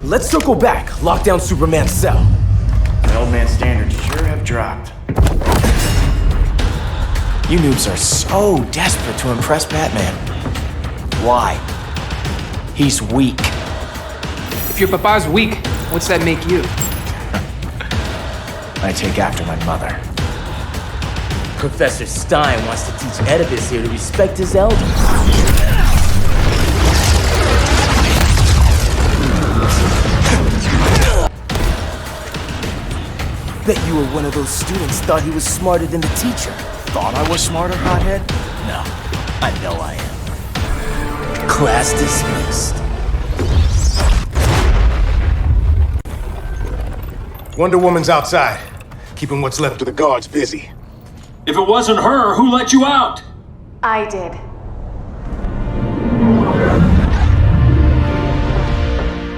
Let's circle back. Lock down Superman's cell. The old man's standards sure have dropped. You noobs are so desperate to impress Batman. Why? He's weak. If your papa's weak, what's that make you? I take after my mother. Professor Stein wants to teach Oedipus here to respect his elders. Bet you were one of those students thought he was smarter than the teacher. Thought I was smarter, hothead? No, I know I am. Class dismissed. Wonder Woman's outside, keeping what's left of the guards busy. If it wasn't her, who let you out? I did.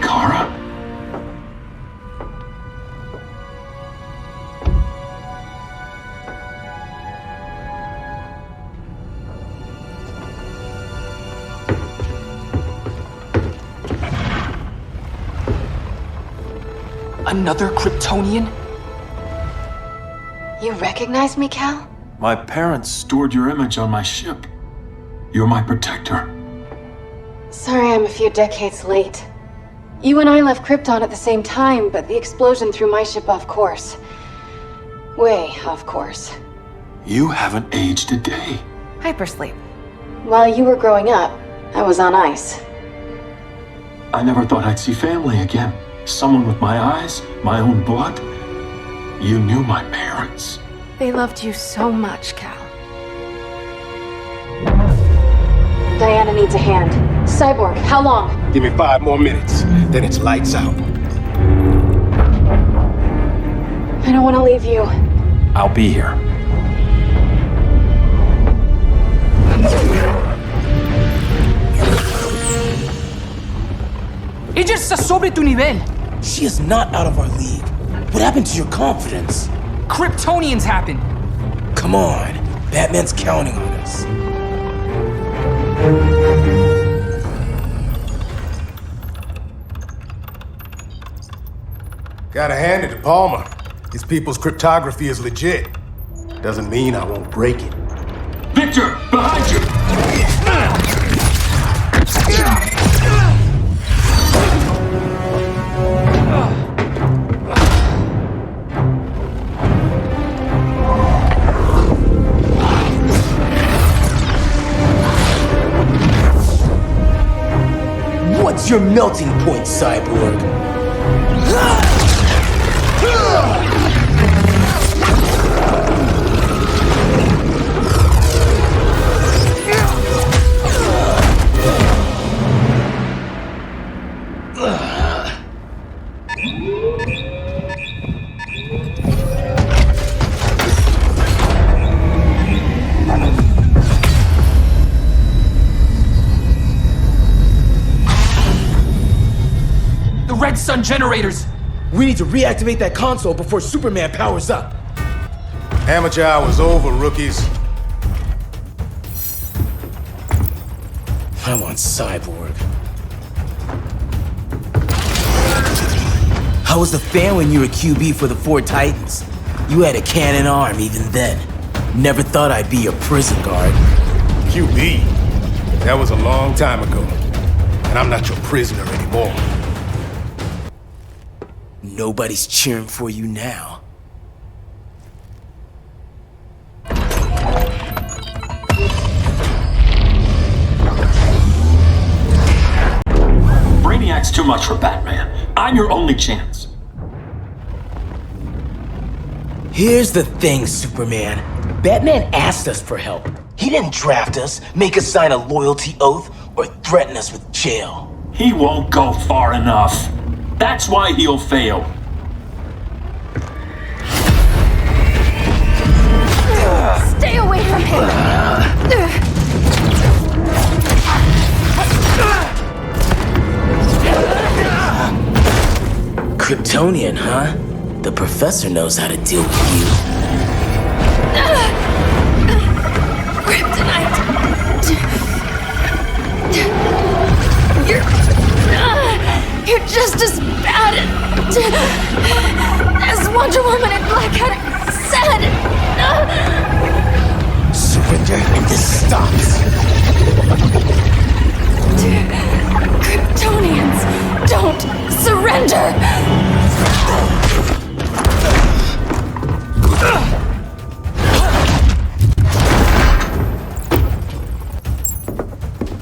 Kara? Another Kryptonian? You recognize me, Cal? My parents stored your image on my ship. You're my protector. Sorry I'm a few decades late. You and I left Krypton at the same time, but the explosion threw my ship off course. Way off course. You haven't aged a day. Hypersleep. While you were growing up, I was on ice. I never thought I'd see family again. Someone with my eyes, my own blood. You knew my parents. They loved you so much, Cal. Diana needs a hand. Cyborg, how long? Give me 5 more minutes, then it's lights out. I don't want to leave you. I'll be here. Ella está sobre tu nivel. She is not out of our league. What happened to your confidence? Kryptonians happen. Come on. Batman's counting on us. Gotta hand it to Palmer. His people's cryptography is legit. Doesn't mean I won't break it. Victor, behind you! What's your melting point, Cyborg? Red Sun generators! We need to reactivate that console before Superman powers up. Amateur hour's over, rookies. I want Cyborg. How was the fan when you were QB for the 4 Titans? You had a cannon arm even then. Never thought I'd be your prison guard. QB? That was a long time ago. And I'm not your prisoner anymore. Nobody's cheering for you now. Brainiac's too much for Batman. I'm your only chance. Here's the thing, Superman. Batman asked us for help. He didn't draft us, make us sign a loyalty oath, or threaten us with jail. He won't go far enough. That's why he'll fail. Kryptonian, huh? The professor knows how to deal with you. Kryptonite! You're just as bad as Wonder Woman and Black Cat said! Surrender and this stops. Kryptonians don't surrender!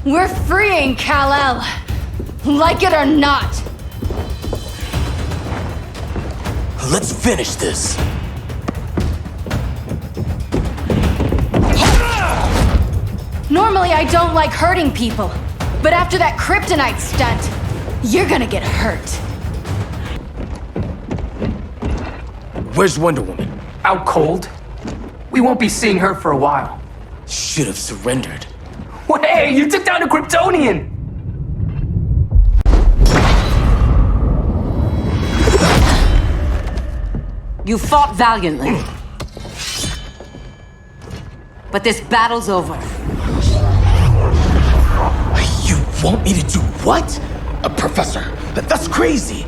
We're freeing Kal-El, like it or not. Let's finish this. Normally I don't like hurting people, but after that kryptonite stunt, you're gonna get hurt. Where's Wonder Woman? Out cold? We won't be seeing her for a while. Should have surrendered. Hey, you took down a Kryptonian! You fought valiantly. But this battle's over. You want me to do what? Professor, that's crazy.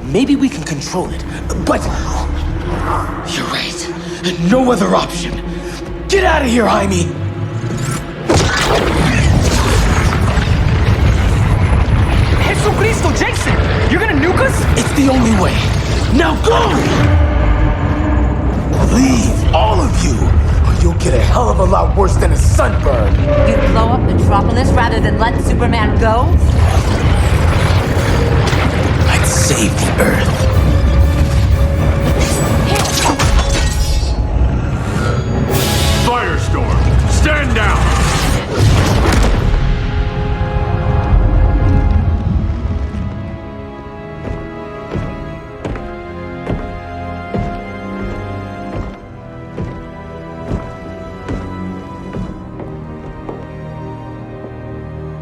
Maybe we can control it, but... You're right. No other option. Get out of here, Jaime! Jesucristo, Jason! You're gonna nuke us? It's the only way. Now go! Leave, all of you, or you'll get a hell of a lot worse than a sunburn. You'd blow up Metropolis rather than let Superman go? I'd save the Earth. Firestorm, stand down!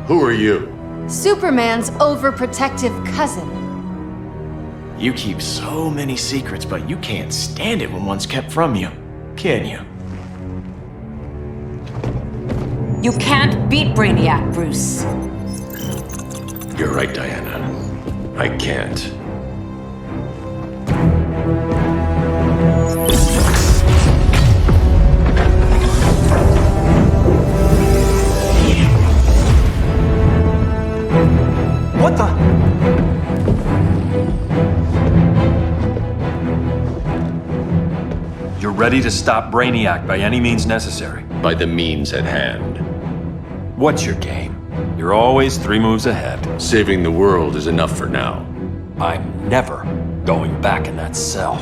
Who are you? Superman's overprotective cousin. You keep so many secrets, but you can't stand it when one's kept from you, can you? You can't beat Brainiac, Bruce. You're right, Diana. I can't. What the? You're ready to stop Brainiac by any means necessary. By the means at hand. What's your game? You're always 3 moves ahead. Saving the world is enough for now. I'm never going back in that cell.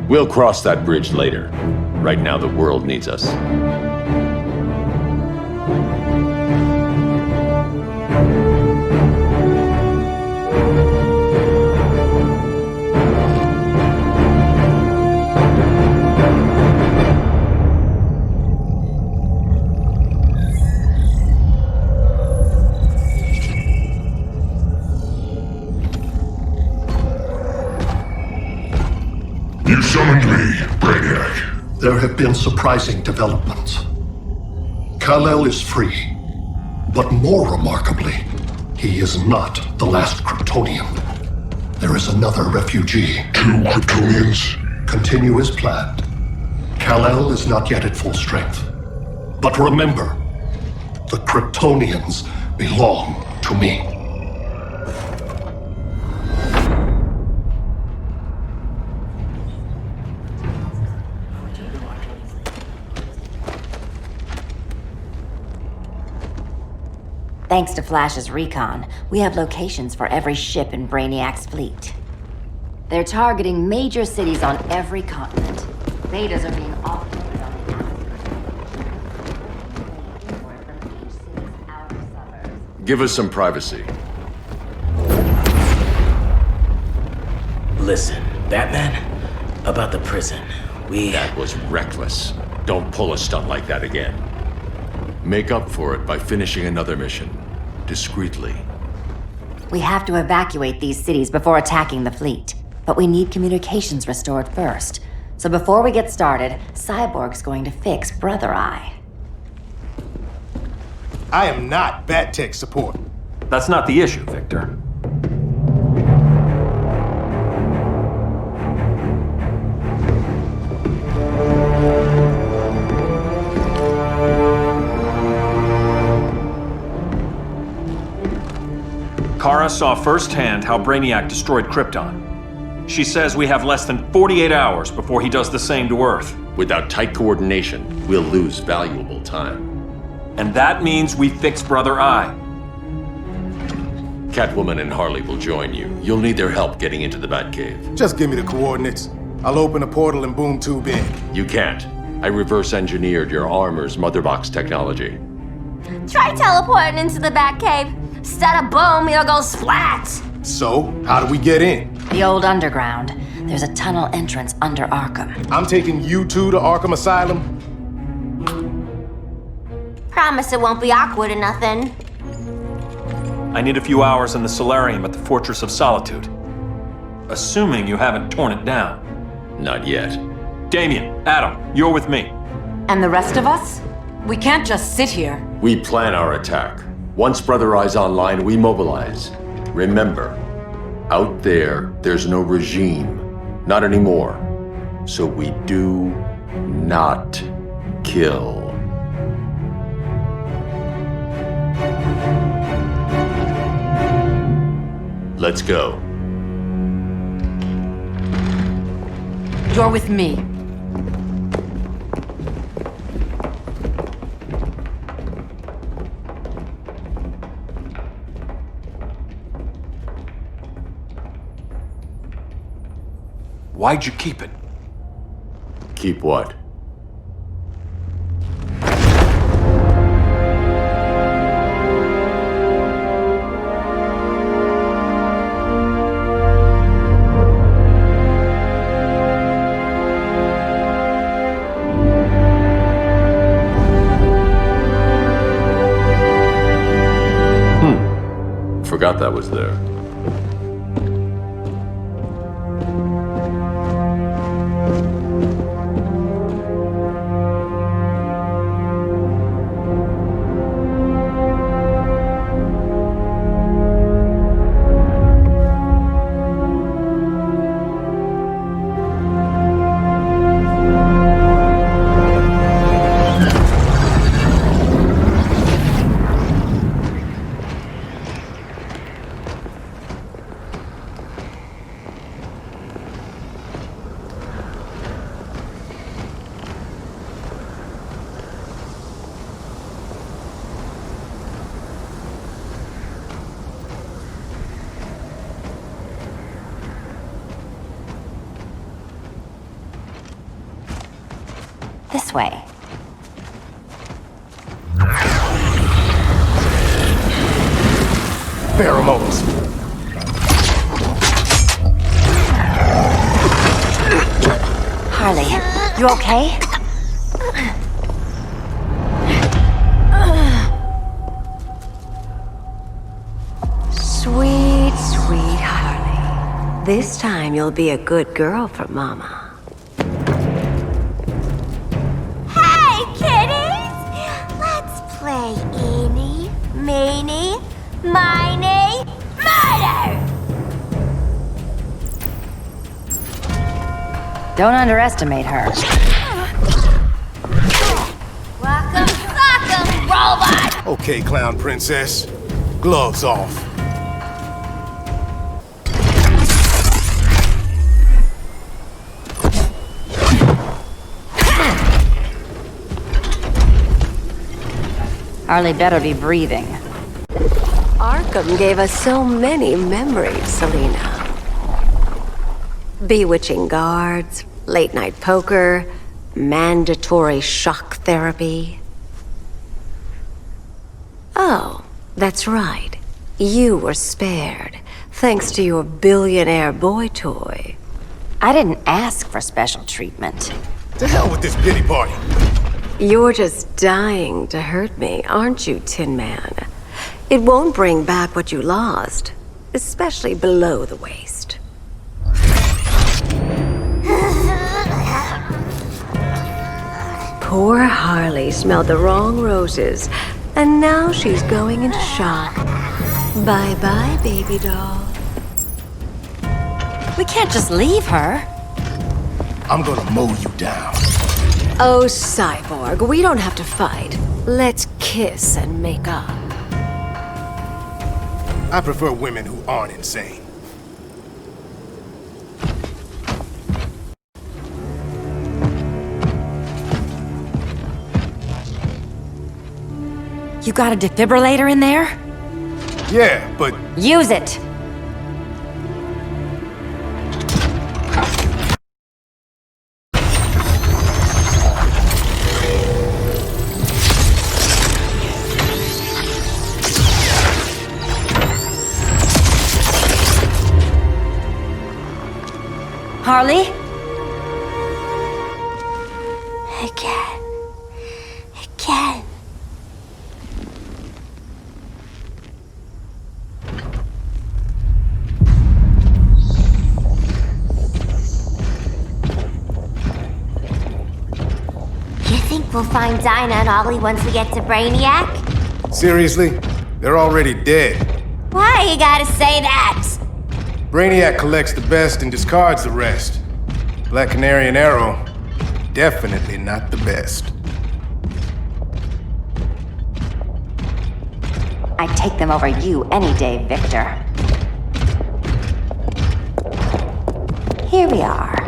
We'll cross that bridge later. Right now, the world needs us. You summoned me, Brainiac. There have been surprising developments. Kal-El is free, but more remarkably, he is not the last Kryptonian. There is another refugee. 2 Kryptonians? Continue as planned. Kal-El is not yet at full strength. But remember, the Kryptonians belong to me. Thanks to Flash's recon, we have locations for every ship in Brainiac's fleet. They're targeting major cities on every continent. Betas are being offloaded on the Give us some privacy. Listen, Batman, about the prison, That was reckless. Don't pull a stunt like that again. Make up for it by finishing another mission. Discreetly. We have to evacuate these cities before attacking the fleet. But we need communications restored first. So before we get started, Cyborg's going to fix Brother Eye. I am not Bat Tech support. That's not the issue, Victor. Kara saw firsthand how Brainiac destroyed Krypton. She says we have less than 48 hours before he does the same to Earth. Without tight coordination, we'll lose valuable time. And that means we fix Brother Eye. Catwoman and Harley will join you. You'll need their help getting into the Batcave. Just give me the coordinates. I'll open a portal and boom tube in. You can't. I reverse engineered your armor's motherbox technology. Try teleporting into the Batcave. Instead of boom, you'll go splat! So, how do we get in? The old underground. There's a tunnel entrance under Arkham. I'm taking you two to Arkham Asylum? Promise it won't be awkward or nothing. I need a few hours in the solarium at the Fortress of Solitude. Assuming you haven't torn it down. Not yet. Damien, Adam, you're with me. And the rest of us? We can't just sit here. We plan our attack. Once Brother Eye's online, we mobilize. Remember, out there's no regime. Not anymore. So we do not kill. Let's go. You're with me. Why'd you keep it? Keep what? Forgot that was there. This way. Pheromones. Harley, you okay? Sweet, sweet Harley. This time you'll be a good girl for Mama. Hey, kiddies! Let's play eeny, meeny, miny, murder! Don't underestimate her. Welcome, welcome, robot! Okay, clown princess. Gloves off. Harley better be breathing. Arkham gave us so many memories, Selina. Bewitching guards, late-night poker, mandatory shock therapy. Oh, that's right. You were spared, thanks to your billionaire boy toy. I didn't ask for special treatment. To hell with this pity party. You're just dying to hurt me, aren't you, Tin Man? It won't bring back what you lost, especially below the waist. Poor Harley smelled the wrong roses, and now she's going into shock. Bye-bye, baby doll. We can't just leave her. I'm gonna mow you down. Oh, Cyborg, we don't have to fight. Let's kiss and make up. I prefer women who aren't insane. You got a defibrillator in there? Yeah, but... Use it! Harley? Again. You think we'll find Dinah and Ollie once we get to Brainiac? Seriously? They're already dead. Why you gotta say that? Brainiac collects the best and discards the rest. Black Canary and Arrow, definitely not the best. I'd take them over you any day, Victor. Here we are.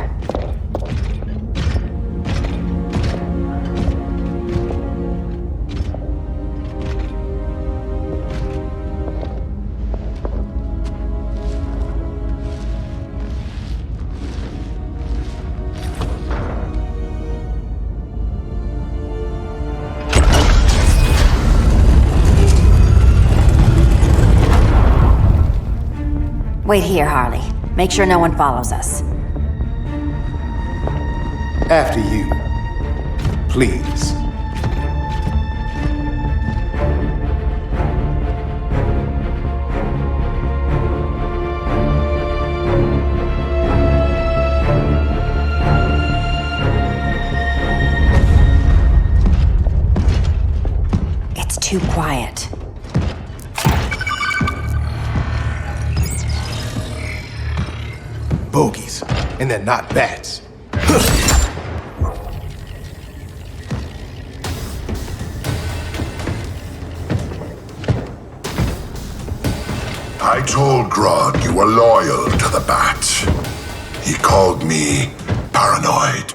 Wait here, Harley. Make sure no one follows us. After you. Please. It's too quiet. Bogies, and they're not bats. I told Grodd you were loyal to the Bats. He called me paranoid.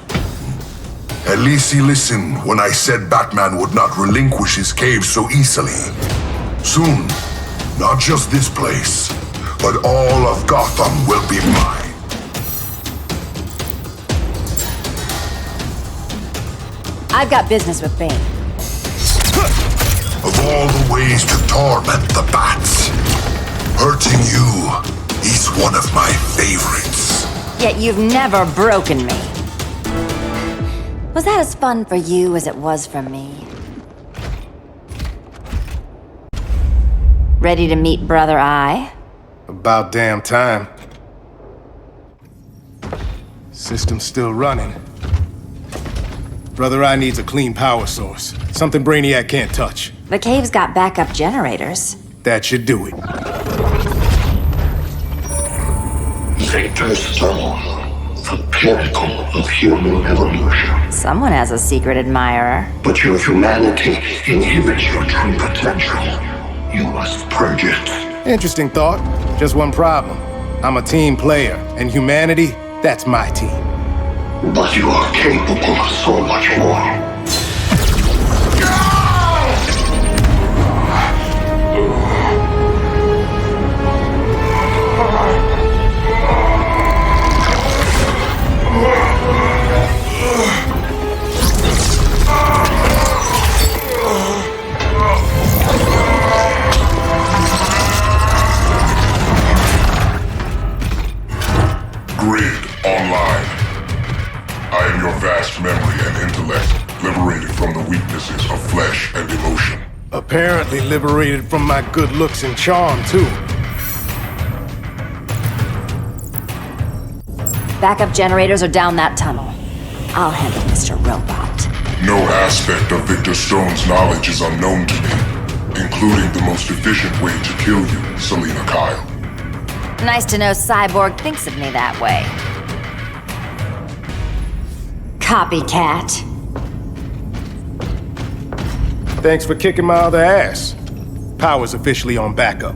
At least he listened when I said Batman would not relinquish his cave so easily. Soon, not just this place, but all of Gotham will be mine. I've got business with Bane. Of all the ways to torment the Bats, hurting you is one of my favorites. Yet you've never broken me. Was that as fun for you as it was for me? Ready to meet Brother Eye? About damn time. System's still running. Brother Eye needs a clean power source. Something Brainiac can't touch. The cave's got backup generators. That should do it. Victor Stone, the pinnacle of human evolution. Someone has a secret admirer. But your humanity inhibits your true potential. You must purge it. Interesting thought. Just one problem. I'm a team player, and humanity, that's my team. But you are capable of so much more. Grid online. I am your vast memory and intellect, liberated from the weaknesses of flesh and emotion. Apparently liberated from my good looks and charm, too. Backup generators are down that tunnel. I'll handle Mr. Robot. No aspect of Victor Stone's knowledge is unknown to me, including the most efficient way to kill you, Selina Kyle. Nice to know Cyborg thinks of me that way. Copycat. Thanks for kicking my other ass. Power's officially on backup.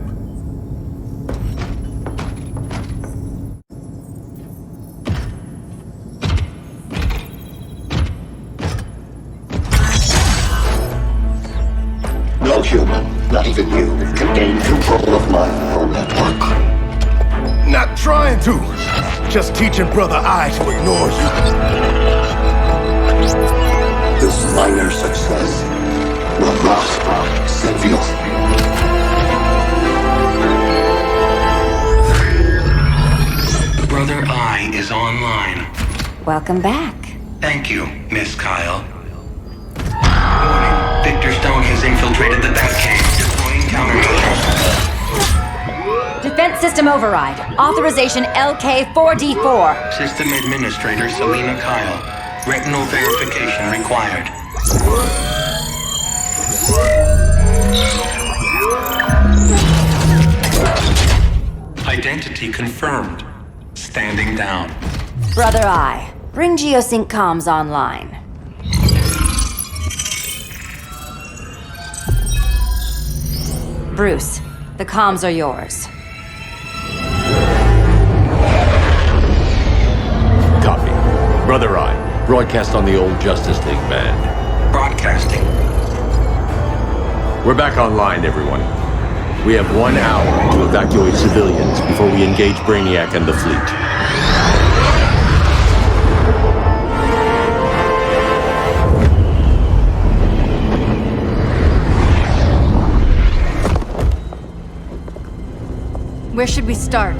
No human, not even you, can gain control of my neural network. Not trying to. Just teaching Brother I to ignore you. This minor success will not save you. Brother I is online. Welcome back. Thank you, Miss Kyle. Warning, Victor Stone has infiltrated the Batcave, deploying countermeasures. Defense system override. Authorization LK4D4. System Administrator Selina Kyle. Retinal verification required. Identity confirmed. Standing down. Brother I, bring Geosync comms online. Bruce, the comms are yours. Copy. Brother I, broadcast on the old Justice League band. Broadcasting. We're back online, everyone. We have 1 hour to evacuate civilians before we engage Brainiac and the fleet. Where should we start?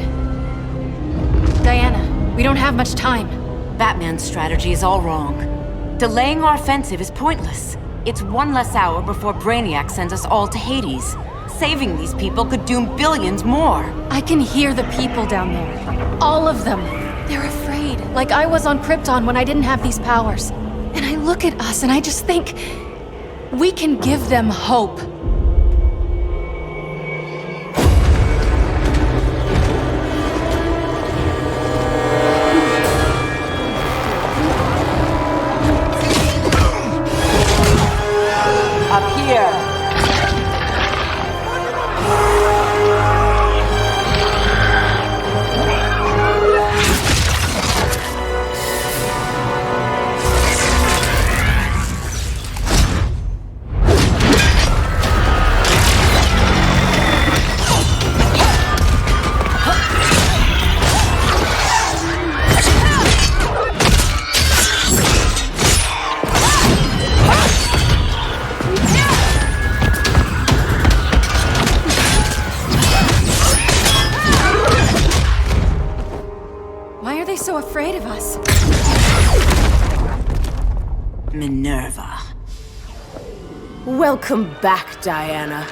Diana, we don't have much time. Batman's strategy is all wrong. Delaying our offensive is pointless. It's 1 less hour before Brainiac sends us all to Hades. Saving these people could doom billions more. I can hear the people down there. All of them. They're afraid, like I was on Krypton when I didn't have these powers. And I look at us and I just think, we can give them hope. Up here. So afraid of us. Minerva. Welcome back, Diana.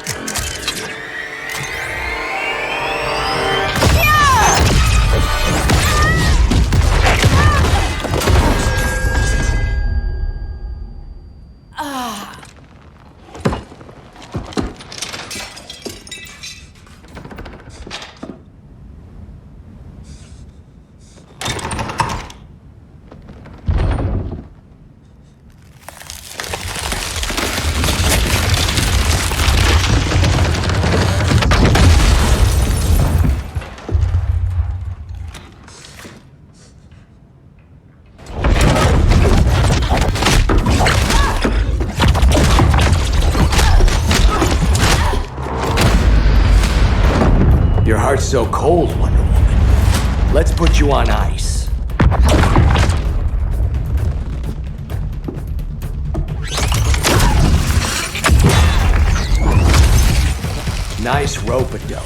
Your heart's so cold, Wonder Woman. Let's put you on ice. Nice rope-a-dope.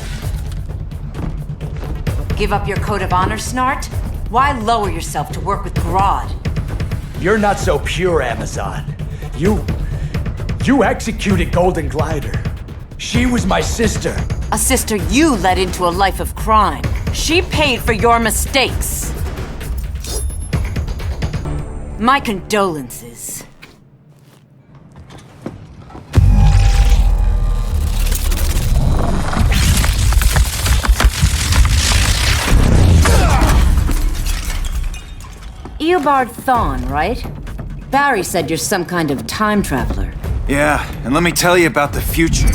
Give up your code of honor, Snart? Why lower yourself to work with Grodd? You're not so pure, Amazon. You executed Golden Glider. She was my sister. A sister you led into a life of crime. She paid for your mistakes. My condolences. Eobard Thawne, right? Barry said you're some kind of time traveler. Yeah, and let me tell you about the future.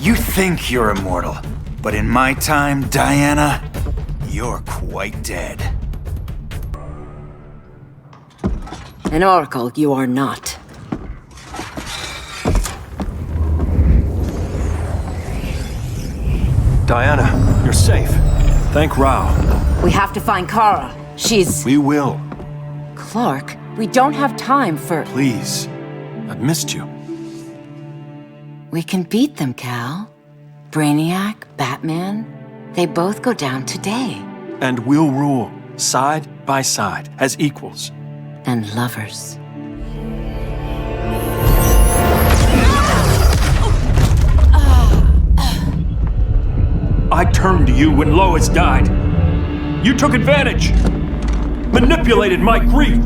You think you're immortal, but in my time, Diana, you're quite dead. An oracle, you are not. Diana, you're safe. Thank Rao. We have to find Kara. She's... We will. Clark, we don't have time for... Please. I've missed you. We can beat them, Cal. Brainiac, Batman, they both go down today. And we'll rule, side by side, as equals. And lovers. I turned to you when Lois died. You took advantage. Manipulated my grief.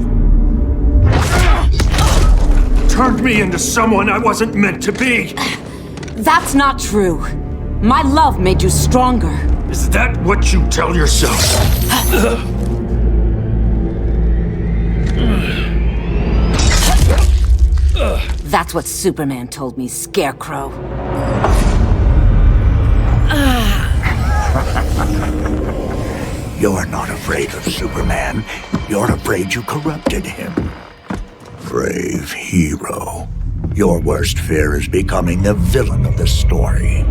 Turned me into someone I wasn't meant to be. That's not true. My love made you stronger. Is that what you tell yourself? That's what Superman told me, Scarecrow. You're not afraid of Superman. You're afraid you corrupted him. Brave hero. Your worst fear is becoming the villain of the story.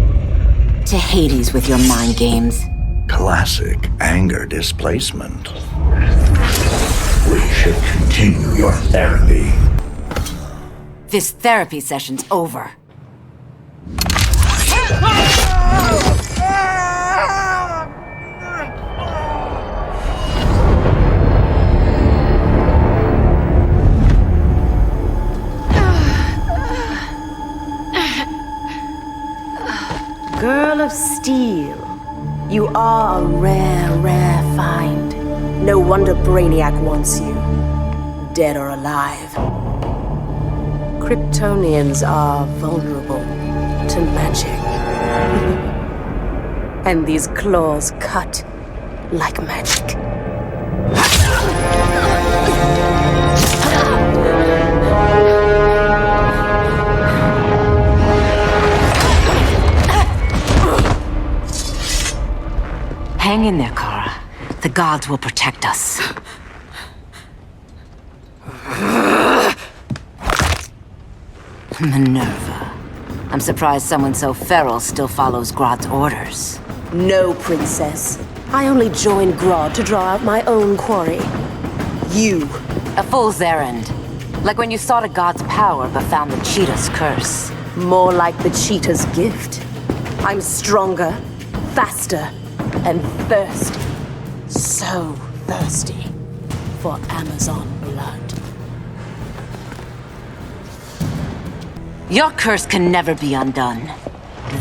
To Hades with your mind games. Classic anger displacement. We should continue your therapy. This therapy session's over. Girl of Steel, you are a rare, rare find. No wonder Brainiac wants you, dead or alive. Kryptonians are vulnerable to magic. And these claws cut like magic. Hang in there, Kara. The gods will protect us. Minerva. I'm surprised someone so feral still follows Grodd's orders. No, princess. I only joined Grodd to draw out my own quarry. You. A fool's errand. Like when you sought a god's power but found the cheetah's curse. More like the cheetah's gift. I'm stronger, faster, and thirsty. So thirsty for Amazon blood. Your curse can never be undone.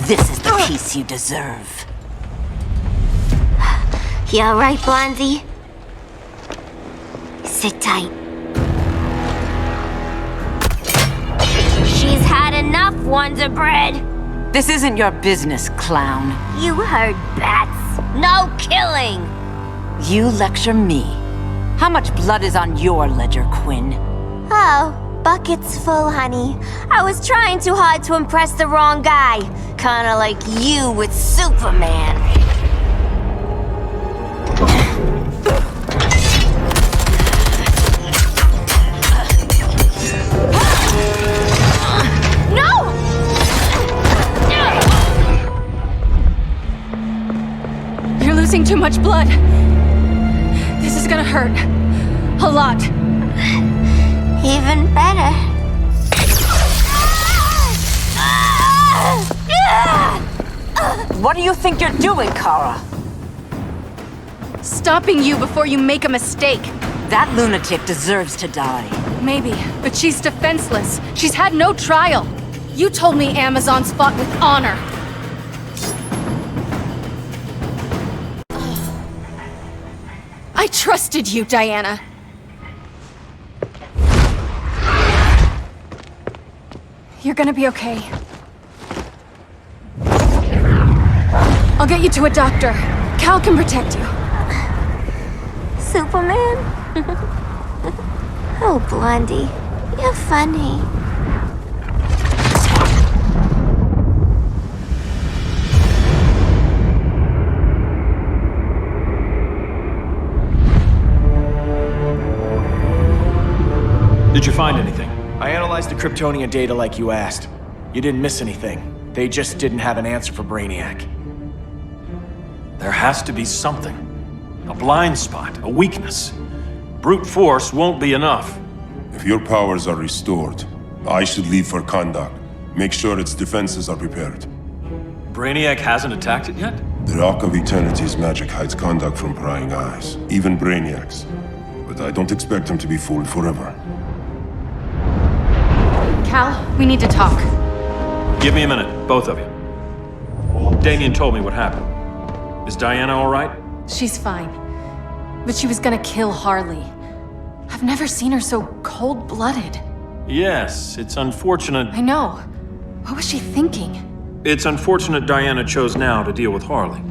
This is the peace you deserve. You alright, Blondie? Sit tight. She's had enough, Wonder Bread. This isn't your business, clown. You heard bats. No killing. You lecture me. How much blood is on your ledger, Quinn? Oh, bucket's full, honey. I was trying too hard to impress the wrong guy. Kinda like you with Superman. No! You're losing too much blood. This is gonna hurt. A lot. Even better. What do you think you're doing, Kara? Stopping you before you make a mistake. That lunatic deserves to die. Maybe, but she's defenseless. She's had no trial. You told me Amazons fought with honor. I trusted you, Diana. You're gonna be okay. I'll get you to a doctor. Cal can protect you. Superman? Oh, Blondie, you're funny. Did you find anything? I analyzed the Kryptonian data like you asked. You didn't miss anything. They just didn't have an answer for Brainiac. There has to be something. A blind spot, a weakness. Brute force won't be enough. If your powers are restored, I should leave for Kahndaq. Make sure its defenses are prepared. Brainiac hasn't attacked it yet? The Rock of Eternity's magic hides Kahndaq from prying eyes, even Brainiac's. But I don't expect him to be fooled forever. Cal, we need to talk. Give me a minute, both of you. Damien told me what happened. Is Diana all right? She's fine. But she was gonna kill Harley. I've never seen her so cold-blooded. Yes, it's unfortunate. I know. What was she thinking? It's unfortunate Diana chose now to deal with Harley.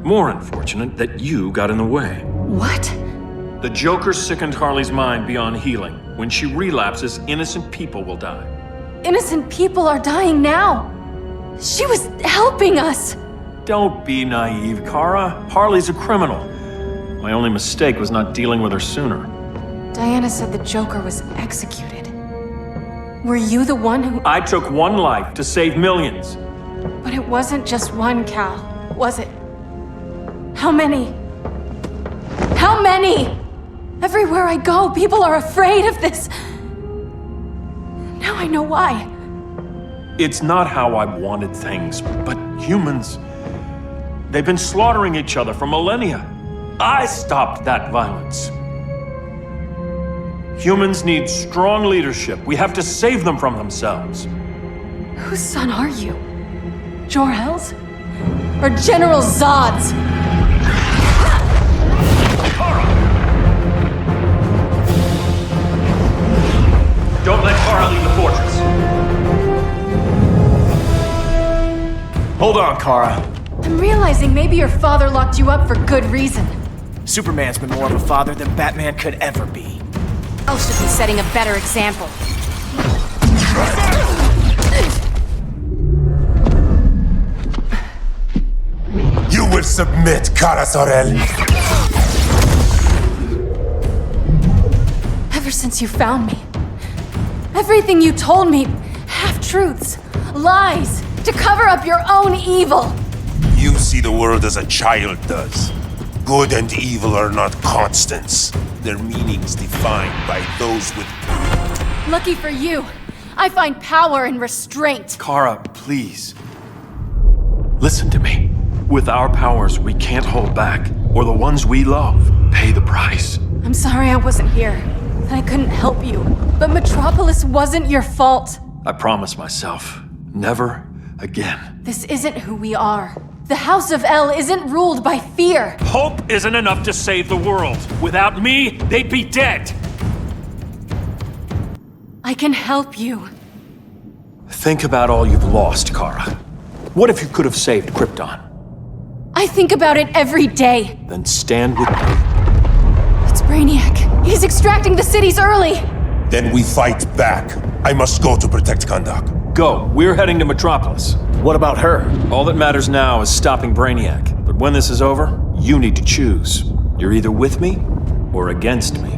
More unfortunate that you got in the way. What? The Joker sickened Harley's mind beyond healing. When she relapses, innocent people will die. Innocent people are dying now. She was helping us. Don't be naive, Kara. Harley's a criminal. My only mistake was not dealing with her sooner. Diana said the Joker was executed. Were you the one who... I took one life to save millions. But it wasn't just one, Cal, was it? How many? How many? Everywhere I go, people are afraid of this. Now I know why. It's not how I wanted things, but humans... They've been slaughtering each other for millennia. I stopped that violence. Humans need strong leadership. We have to save them from themselves. Whose son are you? Jor-El's? Or General Zod's? Don't let Kara leave the fortress. Hold on, Kara. I'm realizing maybe your father locked you up for good reason. Superman's been more of a father than Batman could ever be. El should be setting a better example. You will submit, Kara Zor-El. Ever since you found me, everything you told me, half-truths, lies, to cover up your own evil. You see the world as a child does. Good and evil are not constants. Their meanings defined by those with... Lucky for you, I find power in restraint. Kara, please. Listen to me. With our powers, we can't hold back, or the ones we love pay the price. I'm sorry I wasn't here, that I couldn't help you. But Metropolis wasn't your fault. I promise myself, never again. This isn't who we are. The House of El isn't ruled by fear. Hope isn't enough to save the world. Without me, they'd be dead. I can help you. Think about all you've lost, Kara. What if you could have saved Krypton? I think about it every day. Then stand with me. It's Brainiac. He's extracting the cities early. Then we fight back. I must go to protect Kahndaq. Go. We're heading to Metropolis. What about her? All that matters now is stopping Brainiac. But when this is over, you need to choose. You're either with me or against me.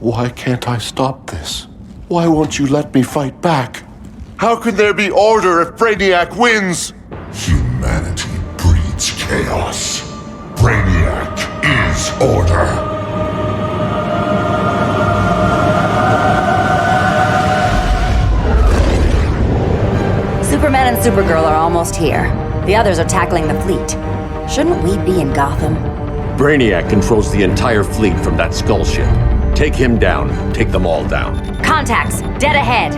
Why can't I stop this? Why won't you let me fight back? How can there be order if Brainiac wins? Humanity breeds chaos. Brainiac is order. Superman and Supergirl are almost here. The others are tackling the fleet. Shouldn't we be in Gotham? Brainiac controls the entire fleet from that skull ship. Take him down. Take them all down. Contacts, dead ahead.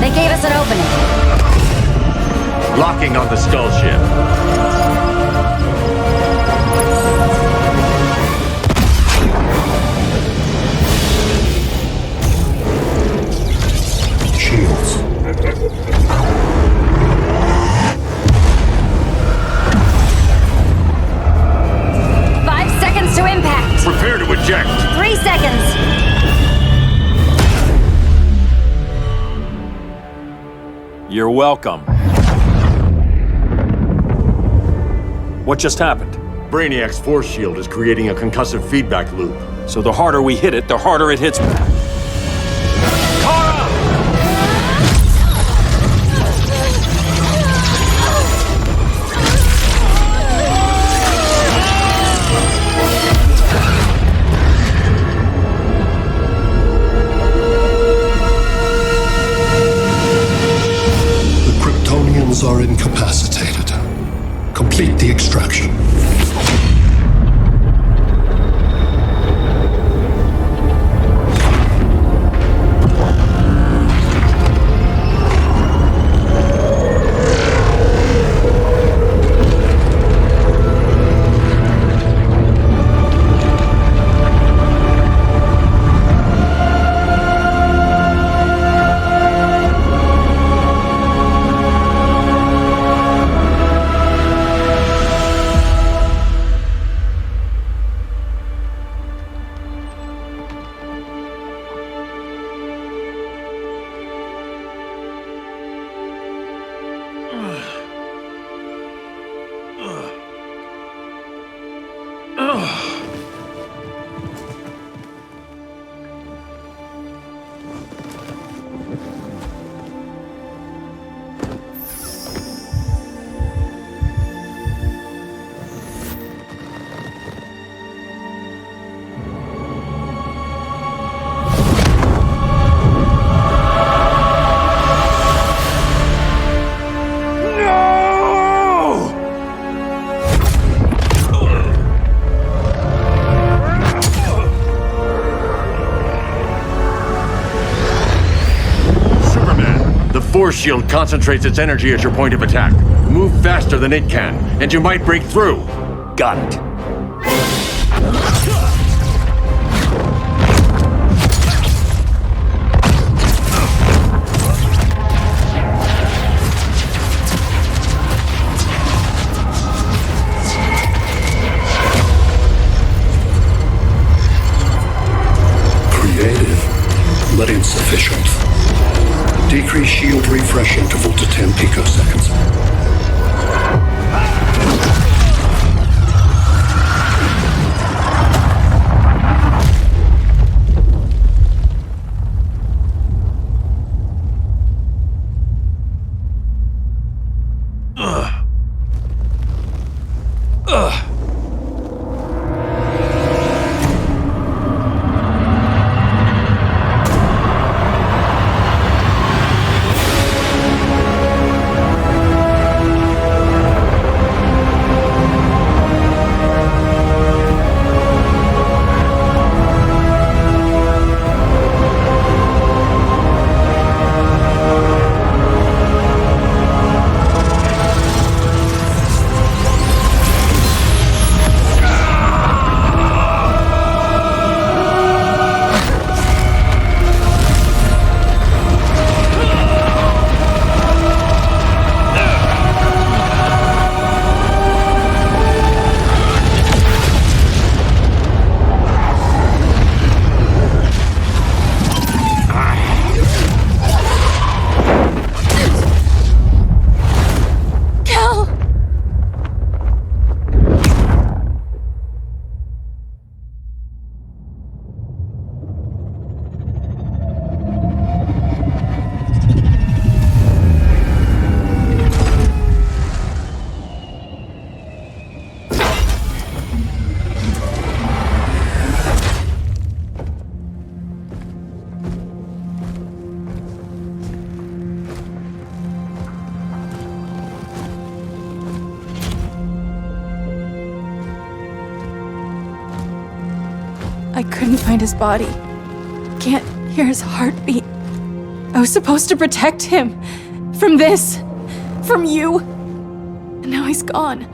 They gave us an opening. Locking on the skull ship. Shields. 5 seconds to impact. Prepare to eject. 3 seconds. You're welcome. What just happened? Brainiac's force shield is creating a concussive feedback loop. So the harder we hit it, the harder it hits me. The Kryptonians are incapacitated. Complete the extraction. Force shield concentrates its energy at your point of attack. Move faster than it can, and you might break through. Got it. Creative, but insufficient. Decrease shield refresh interval to 10 picoseconds. I couldn't find his body. Can't hear his heartbeat. I was supposed to protect him. From this. From you. And now he's gone.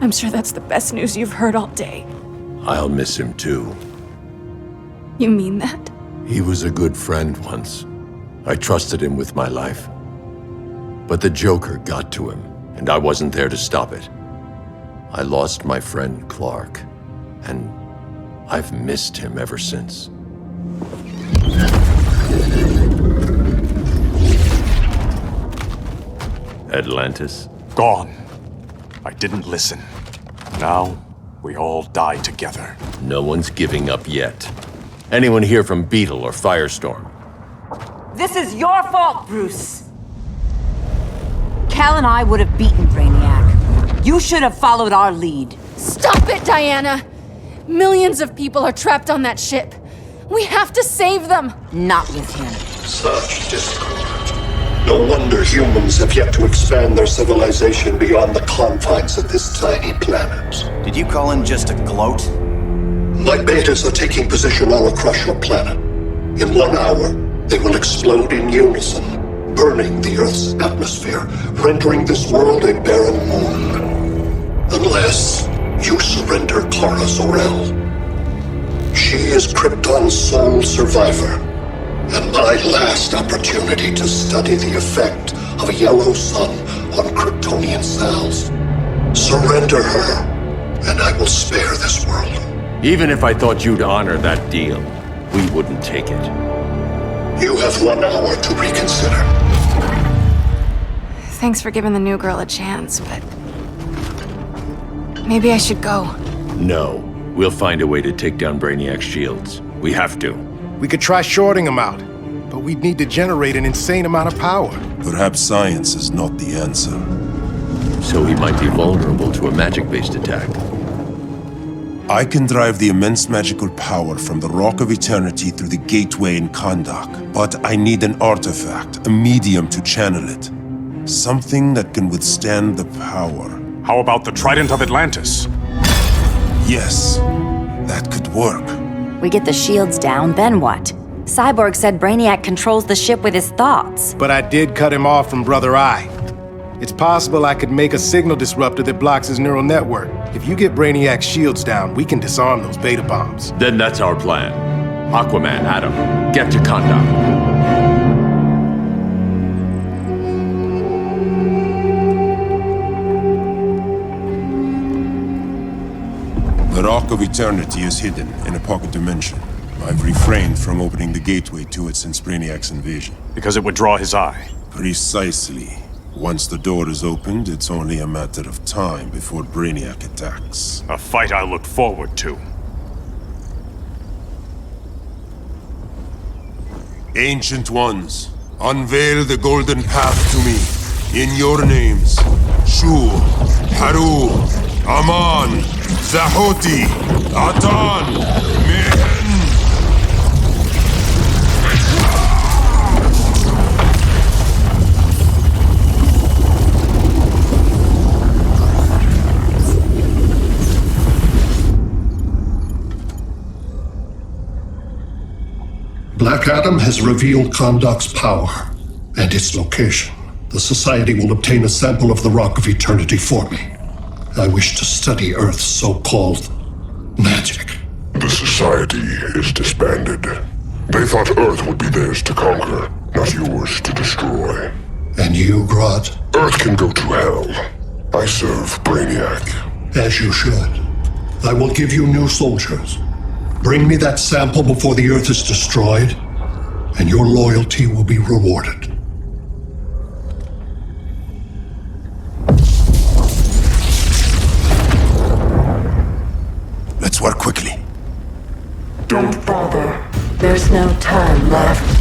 I'm sure that's the best news you've heard all day. I'll miss him too. You mean that? He was a good friend once. I trusted him with my life. But the Joker got to him, and I wasn't there to stop it. I lost my friend Clark, and I've missed him ever since. Atlantis? Gone. I didn't listen. Now, we all die together. No one's giving up yet. Anyone here from Beetle or Firestorm? This is your fault, Bruce. Cal and I would have beaten Brainiac. You should have followed our lead. Stop it, Diana! Millions of people are trapped on that ship. We have to save them! Not with him. Such discord. No wonder humans have yet to expand their civilization beyond the confines of this tiny planet. Did you call in just to gloat? My betas are taking position all across your planet. In 1 hour, they will explode in unison, burning the Earth's atmosphere, rendering this world a barren moon. Unless you surrender Kara Zor-El. She is Krypton's sole survivor, and my last opportunity to study the effect of a yellow sun on Kryptonian cells. Surrender her, and I will spare this world. Even if I thought you'd honor that deal, we wouldn't take it. You have 1 hour to reconsider. Thanks for giving the new girl a chance, but... maybe I should go. No. We'll find a way to take down Brainiac's shields. We have to. We could try shorting him out, but we'd need to generate an insane amount of power. Perhaps science is not the answer. So he might be vulnerable to a magic-based attack. I can drive the immense magical power from the Rock of Eternity through the gateway in Kahndaq, but I need an artifact, a medium to channel it. Something that can withstand the power. How about the Trident of Atlantis? Yes, that could work. We get the shields down, then what? Cyborg said Brainiac controls the ship with his thoughts. But I did cut him off from Brother Eye. It's possible I could make a signal disruptor that blocks his neural network. If you get Brainiac's shields down, we can disarm those beta bombs. Then that's our plan. Aquaman, Adam, get to Kahndaq. The Rock of Eternity is hidden in a pocket dimension. I've refrained from opening the gateway to it since Brainiac's invasion. Because it would draw his eye. Precisely. Once the door is opened, it's only a matter of time before Brainiac attacks. A fight I look forward to. Ancient Ones, unveil the golden path to me. In your names, Shur, Haru, Aman, Zahoti, Atan, Mehen. Black Adam has revealed Kahndaq's power and its location. The Society will obtain a sample of the Rock of Eternity for me. I wish to study Earth's so-called magic. The Society is disbanded. They thought Earth would be theirs to conquer, not yours to destroy. And you, Grodd? Earth can go to hell. I serve Brainiac. As you should. I will give you new soldiers. Bring me that sample before the Earth is destroyed, and your loyalty will be rewarded. Let's work quickly. Don't bother. There's no time left.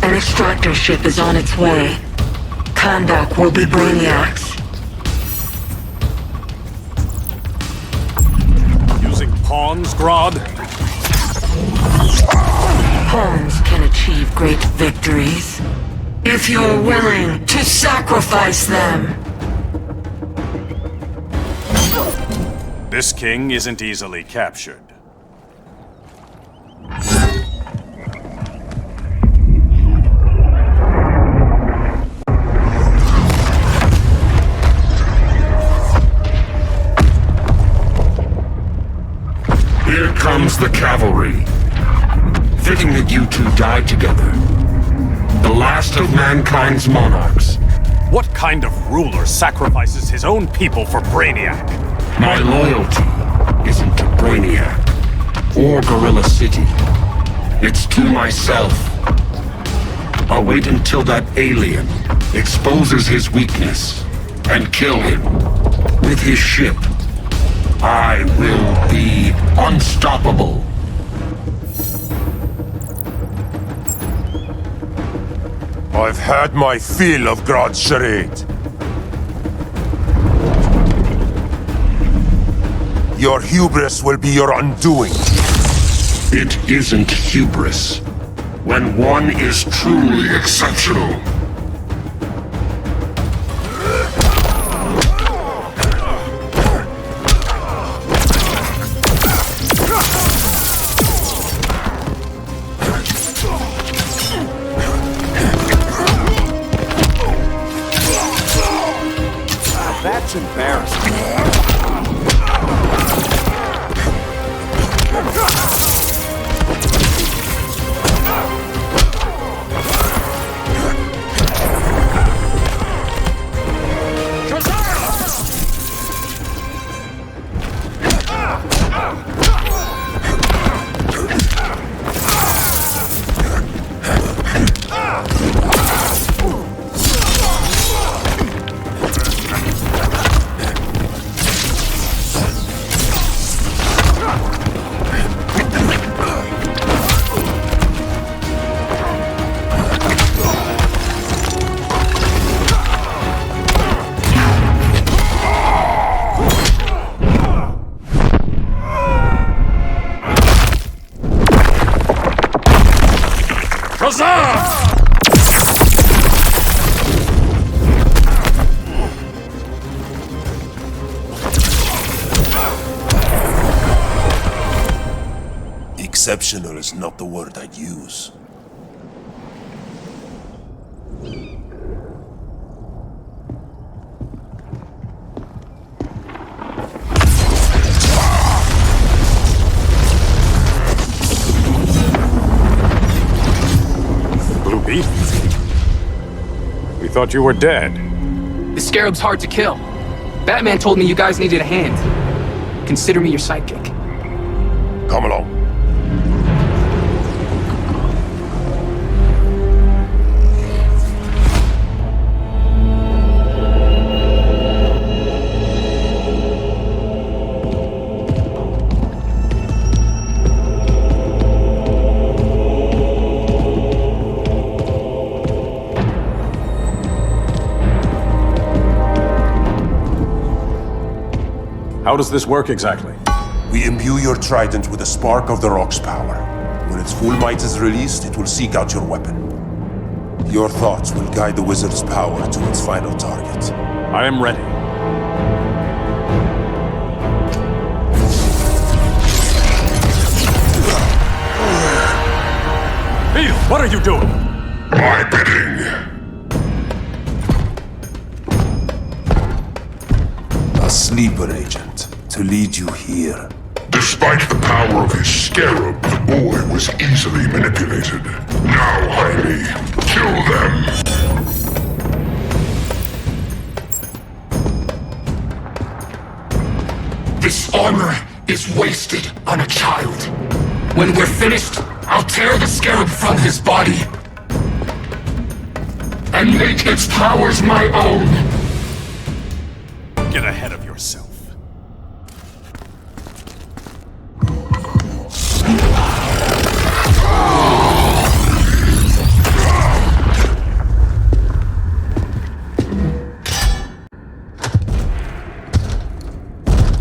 An extractor ship is on its way. Kahndaq will be Brainiac's. Using pawns, Grodd? pawns can achieve great victories, if you're willing to sacrifice them. This king isn't easily captured. Here comes the cavalry. Fitting that you two died together. The last of mankind's monarchs. What kind of ruler sacrifices his own people for Brainiac? My loyalty isn't to Brainiac or Gorilla City. It's to myself. I'll wait until that alien exposes his weakness and kill him with his ship. I will be unstoppable. I've had my fill of Grodd's charade. Your hubris will be your undoing. It isn't hubris when one is truly exceptional. That's embarrassing. Exceptional is not the word I'd use. Blue Beast? We thought you were dead. The Scarab's hard to kill. Batman told me you guys needed a hand. Consider me your sidekick. Come along. How does this work exactly? We imbue your trident with a spark of the rock's power. When its full might is released, it will seek out your weapon. Your thoughts will guide the wizard's power to its final target. I am ready. Beetle, what are you doing? My bidding. A sleeper agent to lead you here. Despite the power of his scarab, the boy was easily manipulated. Now, Jaime, kill them! This armor is wasted on a child. When we're finished, I'll tear the scarab from his body and make its powers my own. Get ahead of yourself.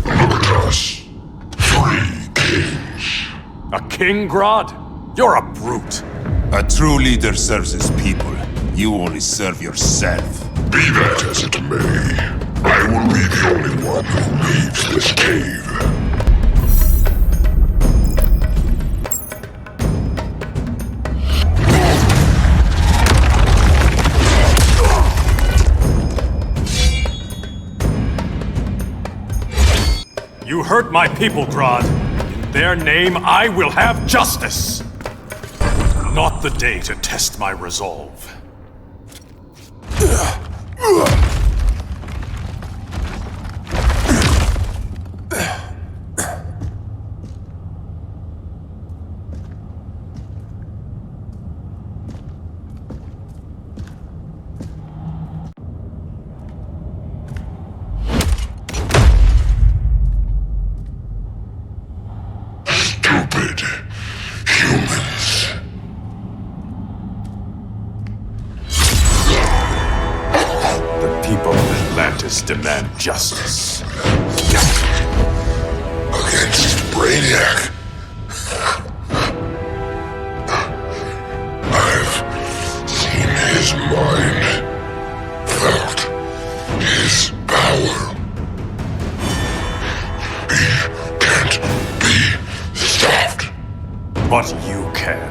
Look at us. 3 kings. A king, Grodd? You're a brute. A true leader serves his people. You only serve yourself. Be that as it may, I will be the only one who leaves this cave. You hurt my people, Grodd. In their name, I will have justice. Not the day to test my resolve. Demand justice. Against Brainiac. I've seen his mind, felt his power. He can't be stopped. But you can.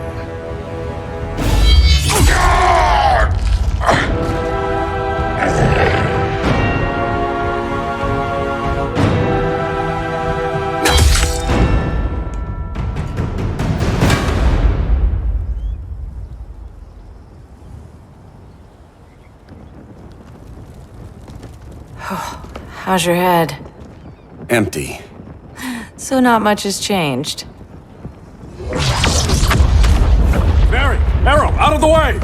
How's your head? Empty. So not much has changed. Barry! Arrow, out of the way!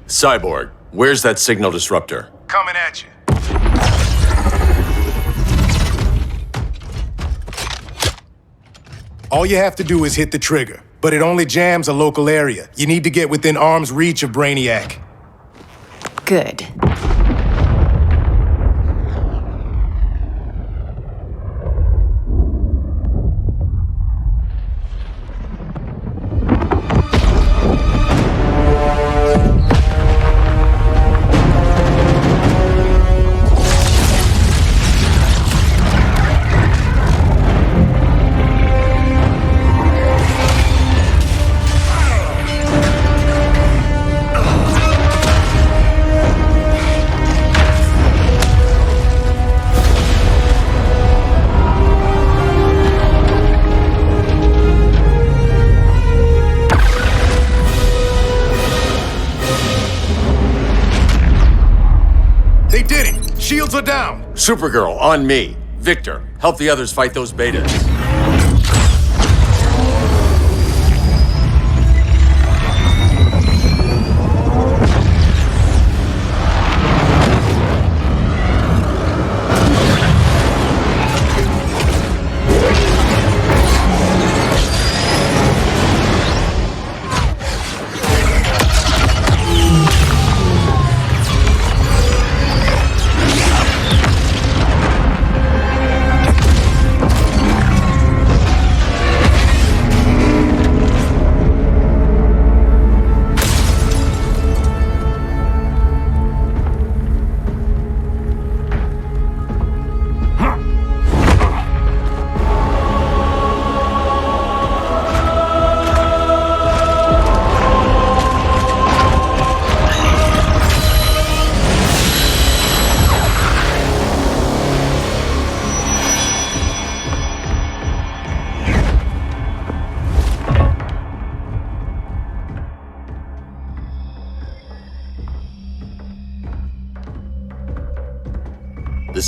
Cyborg, where's that signal disruptor? Coming at you. All you have to do is hit the trigger, but it only jams a local area. You need to get within arm's reach of Brainiac. Good. Shields are down! Supergirl, on me. Victor, help the others fight those betas.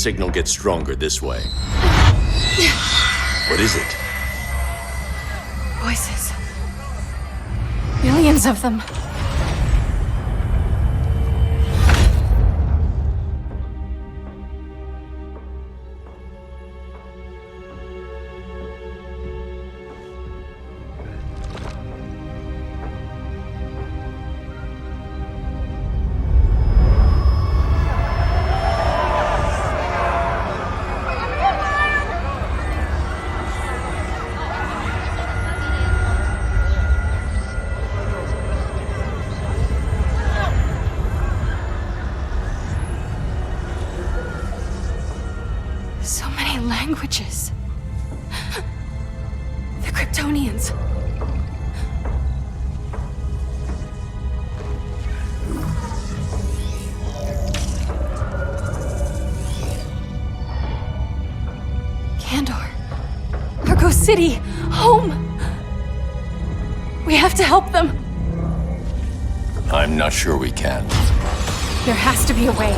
signal gets stronger this way. What is it? Voices. Millions of them. So many languages. The Kryptonians. Kandor. Argo City. Home. We have to help them. I'm not sure we can. There has to be a way.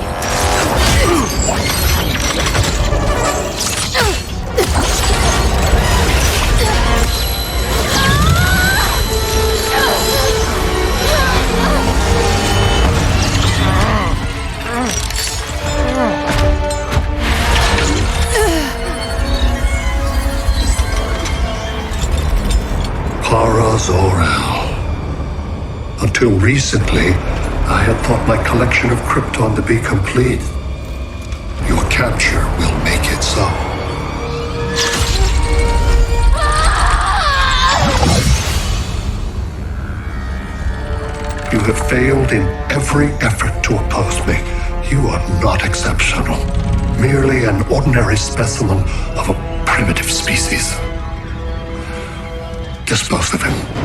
Until recently, I had thought my collection of Krypton to be complete. Your capture will make it so. You have failed in every effort to oppose me. You are not exceptional. Merely an ordinary specimen of a primitive species. Dispose of him.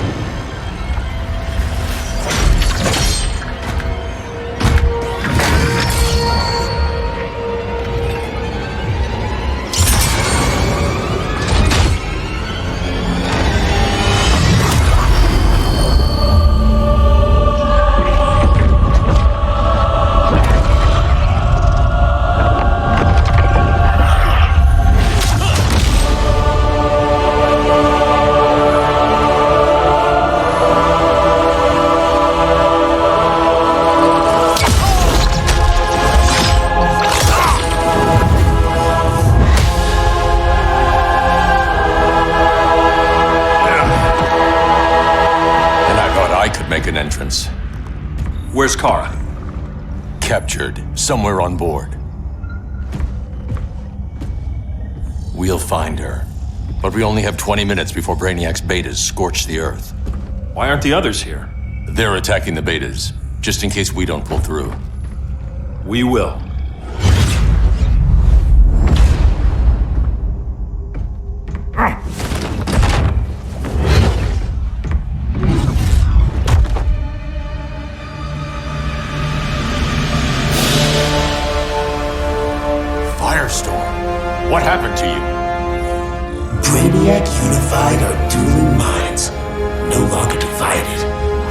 Where's Kara? Captured, somewhere on board. We'll find her. But we only have 20 minutes before Brainiac's betas scorch the Earth. Why aren't the others here? They're attacking the betas, just in case we don't pull through. We will. What happened to you? Brainiac unified our dueling minds. No longer divided.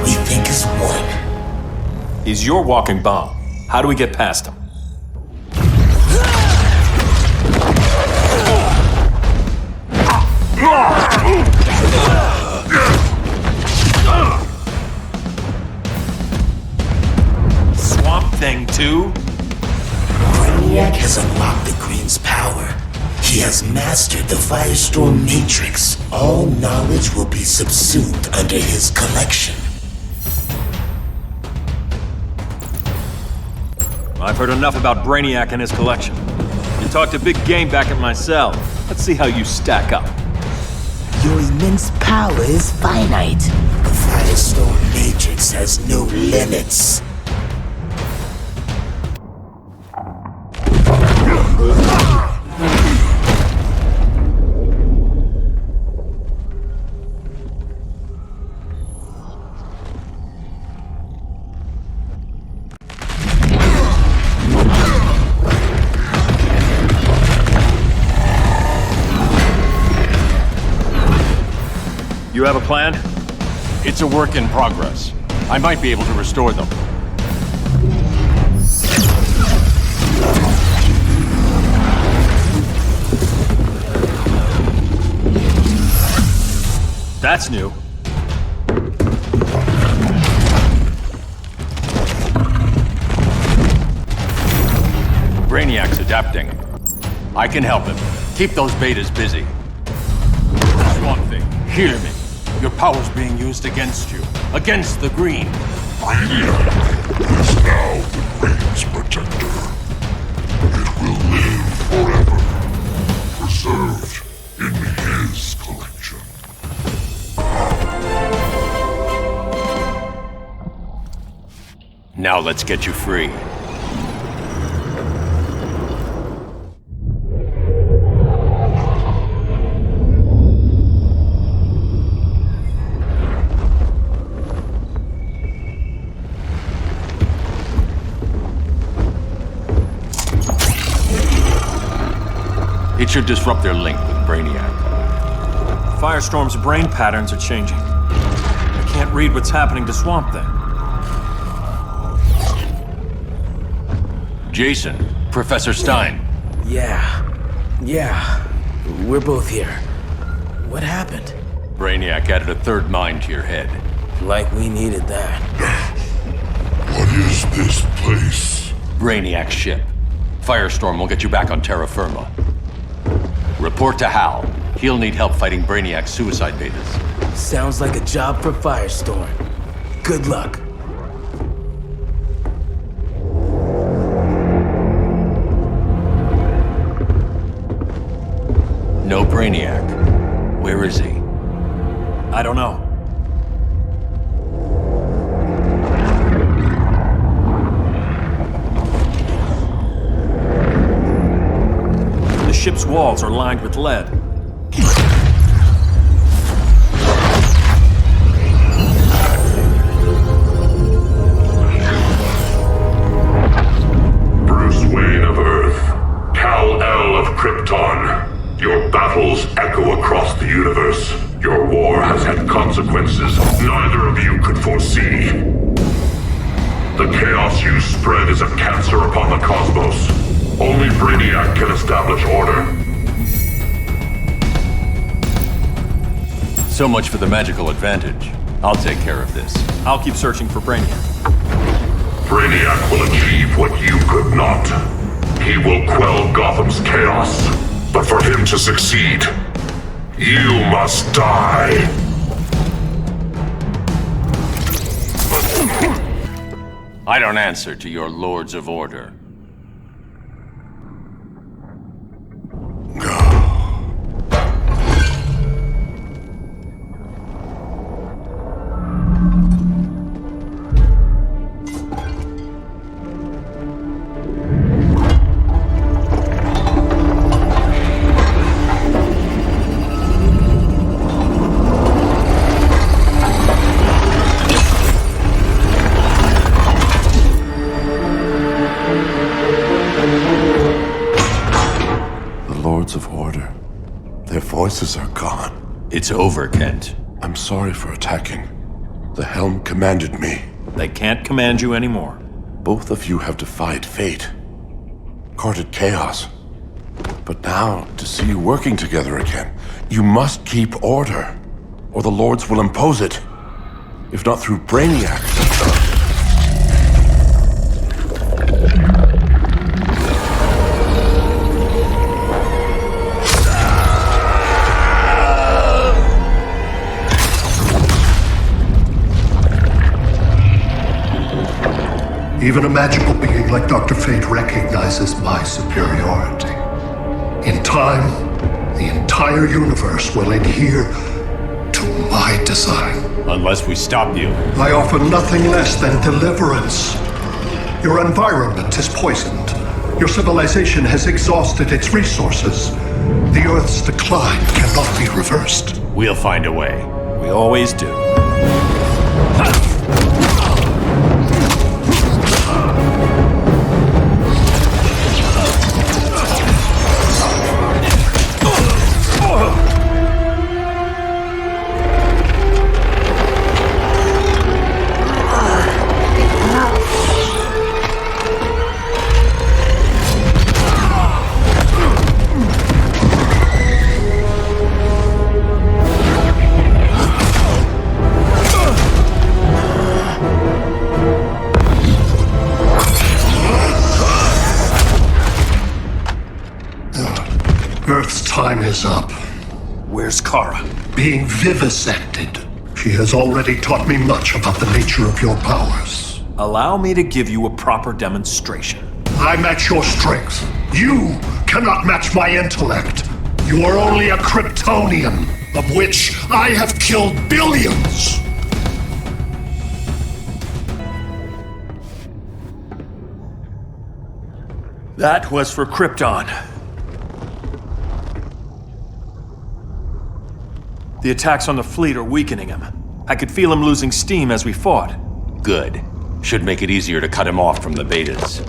We think as one. He's your walking bomb. How do we get past him? Swamp Thing 2? Brainiac has unlocked the Green's power. He has mastered the Firestorm Matrix. All knowledge will be subsumed under his collection. I've heard enough about Brainiac and his collection. You talked a big game back at my cell. Let's see how you stack up. Your immense power is finite. The Firestorm Matrix has no limits. You have a plan? It's a work in progress. I might be able to restore them. That's new. Brainiac's adapting. I can help him. Keep those betas busy. Swamp Thing, hear me. Your power's being used against you. Against the Green. Brainiac is now the Green's protector. It will live forever, preserved in his collection. Now let's get you free. It should disrupt their link with Brainiac. Firestorm's brain patterns are changing. I can't read what's happening to Swamp Thing. Jason, Professor Stein. Yeah. We're both here. What happened? Brainiac added a third mind to your head. Like we needed that. What is this place? Brainiac's ship. Firestorm will get you back on terra firma. Report to Hal. He'll need help fighting Brainiac's suicide betas. Sounds like a job for Firestorm. Good luck. No Brainiac. Where is he? I don't know. The ship's walls are lined with lead. Bruce Wayne of Earth, Kal-El of Krypton. Your battles echo across the universe. Your war has had consequences neither of you could foresee. The chaos you spread is a cancer upon the cosmos. Only Brainiac can establish order. So much for the magical advantage. I'll take care of this. I'll keep searching for Brainiac. Brainiac will achieve what you could not. He will quell Gotham's chaos. But for him to succeed, you must die. I don't answer to your lords of order. Voices are gone. It's over, Kent. I'm sorry for attacking. The helm commanded me. They can't command you anymore. Both of you have defied fate, courted chaos. But now, to see you working together again, you must keep order, or the Lords will impose it. If not through Brainiac. Even a magical being like Dr. Fate recognizes my superiority. In time, the entire universe will adhere to my design. Unless we stop you. I offer nothing less than deliverance. Your environment is poisoned. Your civilization has exhausted its resources. The Earth's decline cannot be reversed. We'll find a way. We always do. Earth's time is up. Where's Kara? Being vivisected. She has already taught me much about the nature of your powers. Allow me to give you a proper demonstration. I match your strength. You cannot match my intellect. You are only a Kryptonian, of which I have killed billions. That was for Krypton. The attacks on the fleet are weakening him. I could feel him losing steam as we fought. Good. Should make it easier to cut him off from the betas.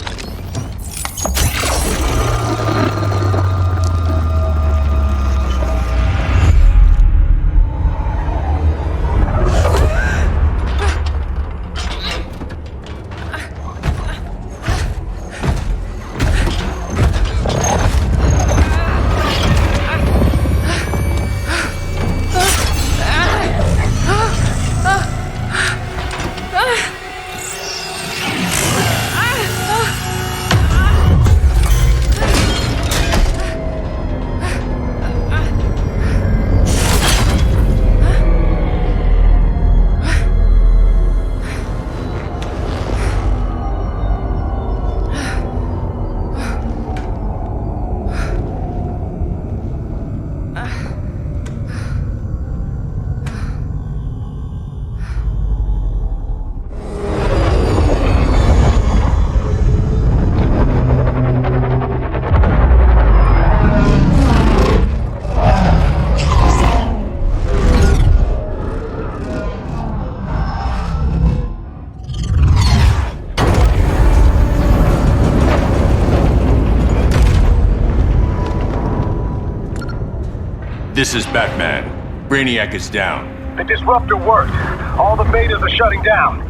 This is Batman. Brainiac is down. The disruptor worked. All the betas are shutting down.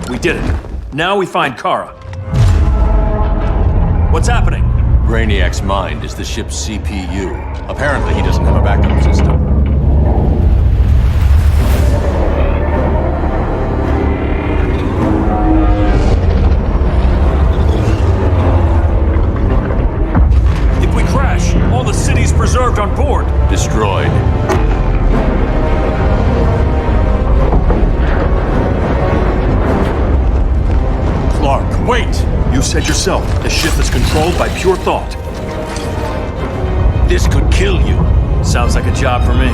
We did it. Now we find Kara. What's happening? Brainiac's mind is the ship's CPU. Apparently he doesn't have a backup system. If we crash, all the city's preserved on board. Destroyed. Clark, wait! You said yourself, the ship is controlled by pure thought. This could kill you. Sounds like a job for me.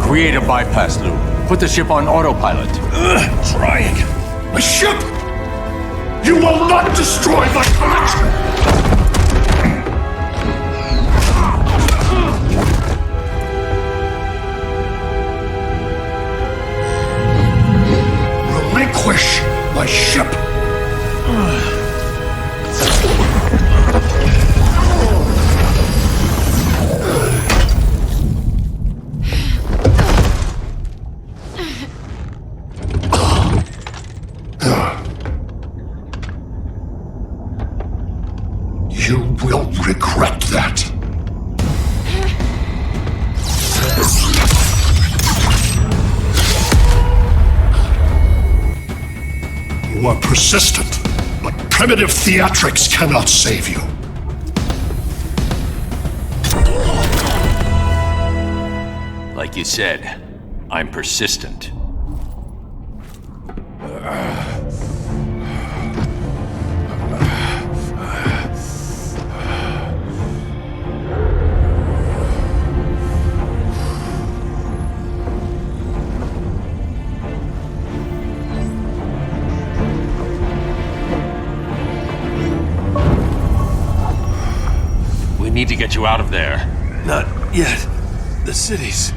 Create a bypass loop. Put the ship on autopilot. Trying. My ship! You will not destroy my collection! Relinquish my ship! You will regret that. You are persistent, but primitive theatrics cannot save you. Like you said, I'm persistent. need to get you out of there. Not yet. The cities.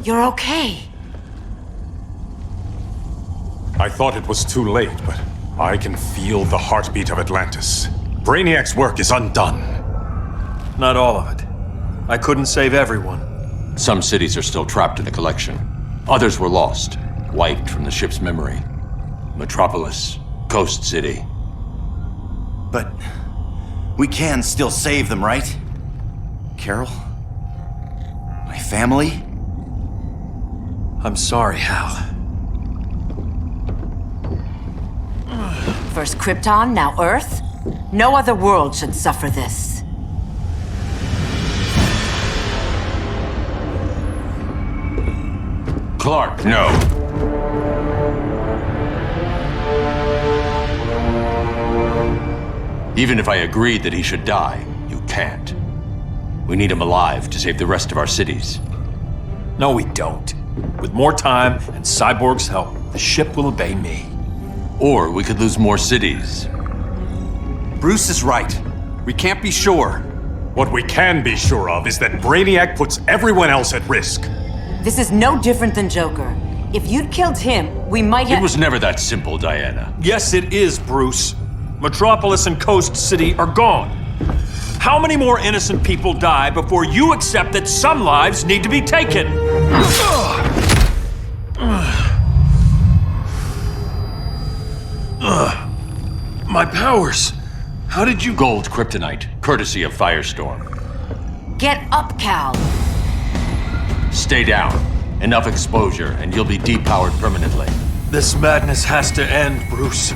You're okay. I thought it was too late, but I can feel the heartbeat of Atlantis. Brainiac's work is undone. Not all of it. I couldn't save everyone. Some cities are still trapped in the collection. Others were lost, wiped from the ship's memory. Metropolis, Coast City. But we can still save them, right? Carol? My family? I'm sorry, Hal. First Krypton, now Earth? No other world should suffer this. Clark, no. Even if I agreed that he should die, you can't. We need him alive to save the rest of our cities. No, we don't. With more time and Cyborg's help, the ship will obey me. Or we could lose more cities. Bruce is right. We can't be sure. What we can be sure of is that Brainiac puts everyone else at risk. This is no different than Joker. If you'd killed him, we might have— It was never that simple, Diana. Yes, it is, Bruce. Metropolis and Coast City are gone. How many more innocent people die before you accept that some lives need to be taken? My powers. How did you— Gold kryptonite, courtesy of Firestorm. Get up, Cal. Stay down. Enough exposure, and you'll be depowered permanently. This madness has to end, Bruce.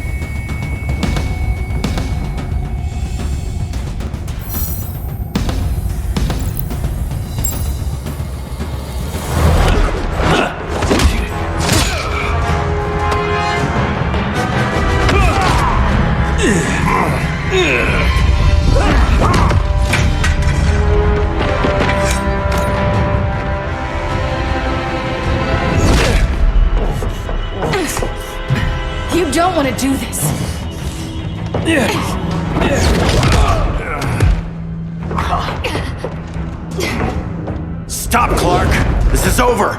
You don't want to do this. Stop, Clark! This is over!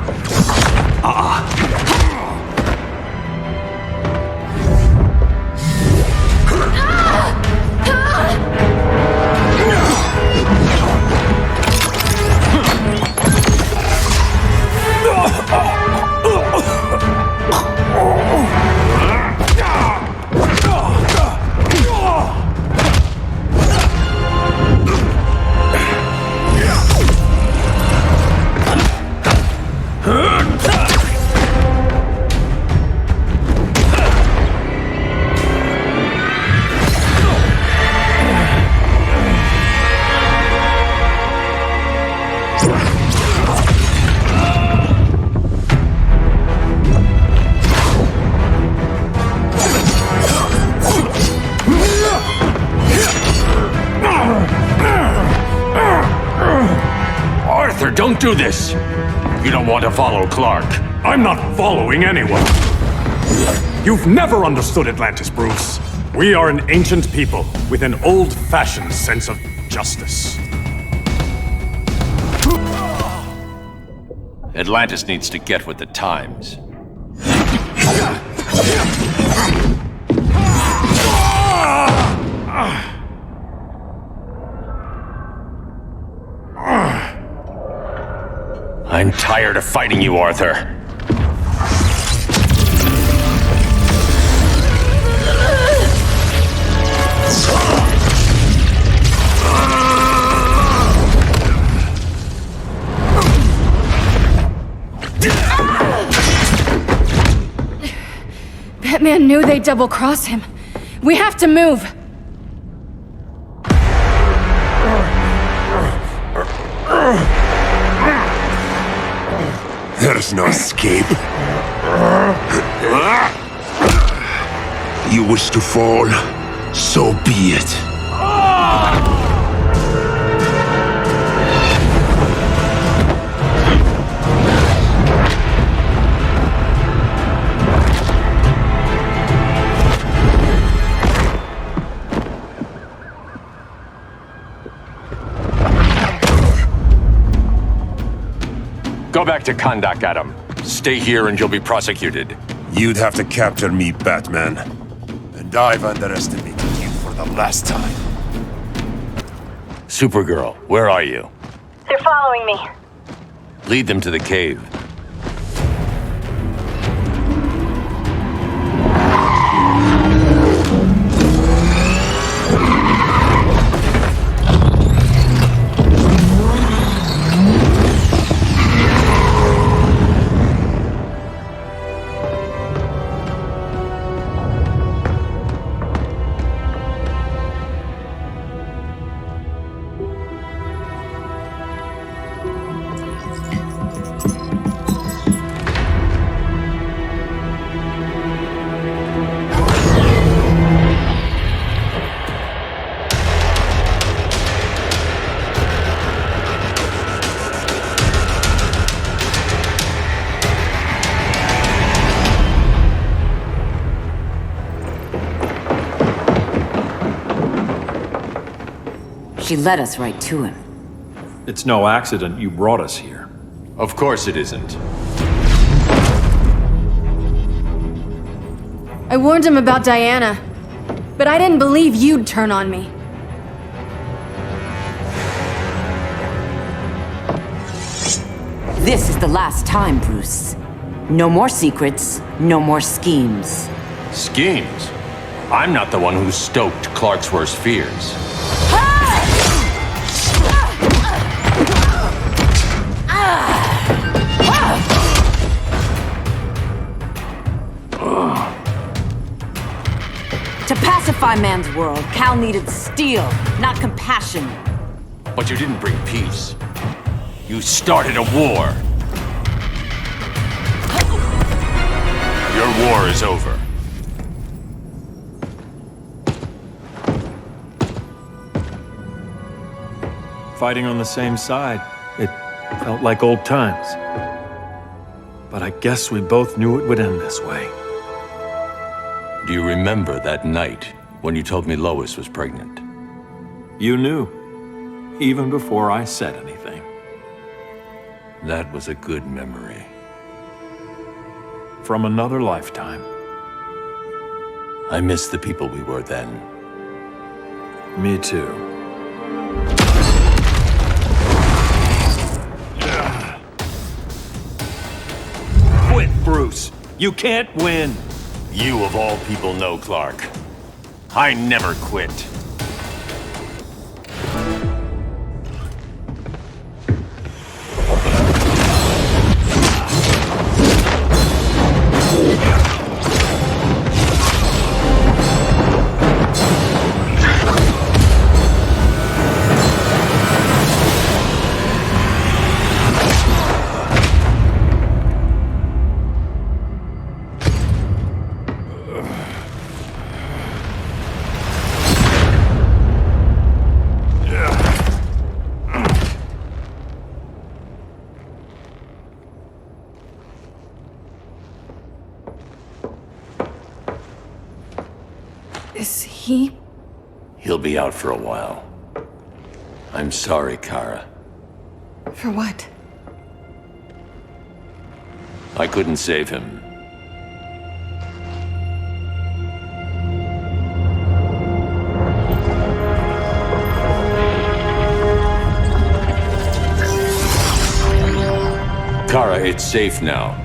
Don't do this! You don't want to follow Clark. I'm not following anyone. You've never understood Atlantis, Bruce. We are an ancient people with an old-fashioned sense of justice. Atlantis needs to get with the times. I'm tired of fighting you, Arthur. Batman knew they'd double-cross him. We have to move. There's no escape. You wish to fall, so be it. Go back to Kahndaq, Adam. Stay here and you'll be prosecuted. You'd have to capture me, Batman. And I've underestimated you for the last time. Supergirl, where are you? They're following me. Lead them to the cave. She led us right to him. It's no accident you brought us here. Of course it isn't. I warned him about Diana, but I didn't believe you'd turn on me. This is the last time, Bruce. No more secrets, no more schemes. Schemes? I'm not the one who stoked Clark's worst fears. To pacify man's world, Cal needed steel, not compassion. But you didn't bring peace. You started a war. Your war is over. Fighting on the same side, it felt like old times. But I guess we both knew it would end this way. Do you remember that night when you told me Lois was pregnant? You knew, even before I said anything. That was a good memory. From another lifetime. I miss the people we were then. Me too. Quit, Bruce. You can't win. You of all people know, Clark. I never quit. Is he? He'll be out for a while. I'm sorry, Kara. For what? I couldn't save him. Kara, it's safe now.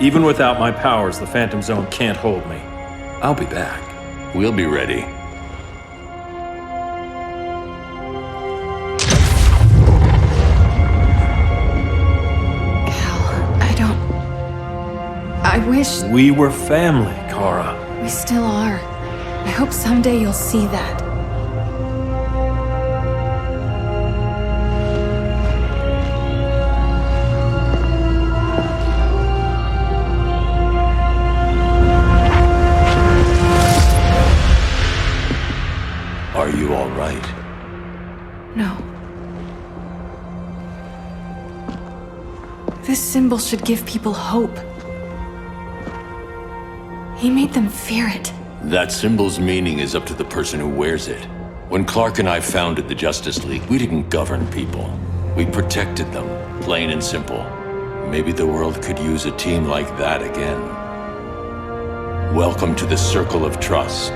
Even without my powers, the Phantom Zone can't hold me. I'll be back. We'll be ready. I wish... We were family, Kara. We still are. I hope someday you'll see that. Are you all right? No. This symbol should give people hope. He made them fear it. That symbol's meaning is up to the person who wears it. When Clark and I founded the Justice League, we didn't govern people. We protected them, plain and simple. Maybe the world could use a team like that again. Welcome to the Circle of Trust.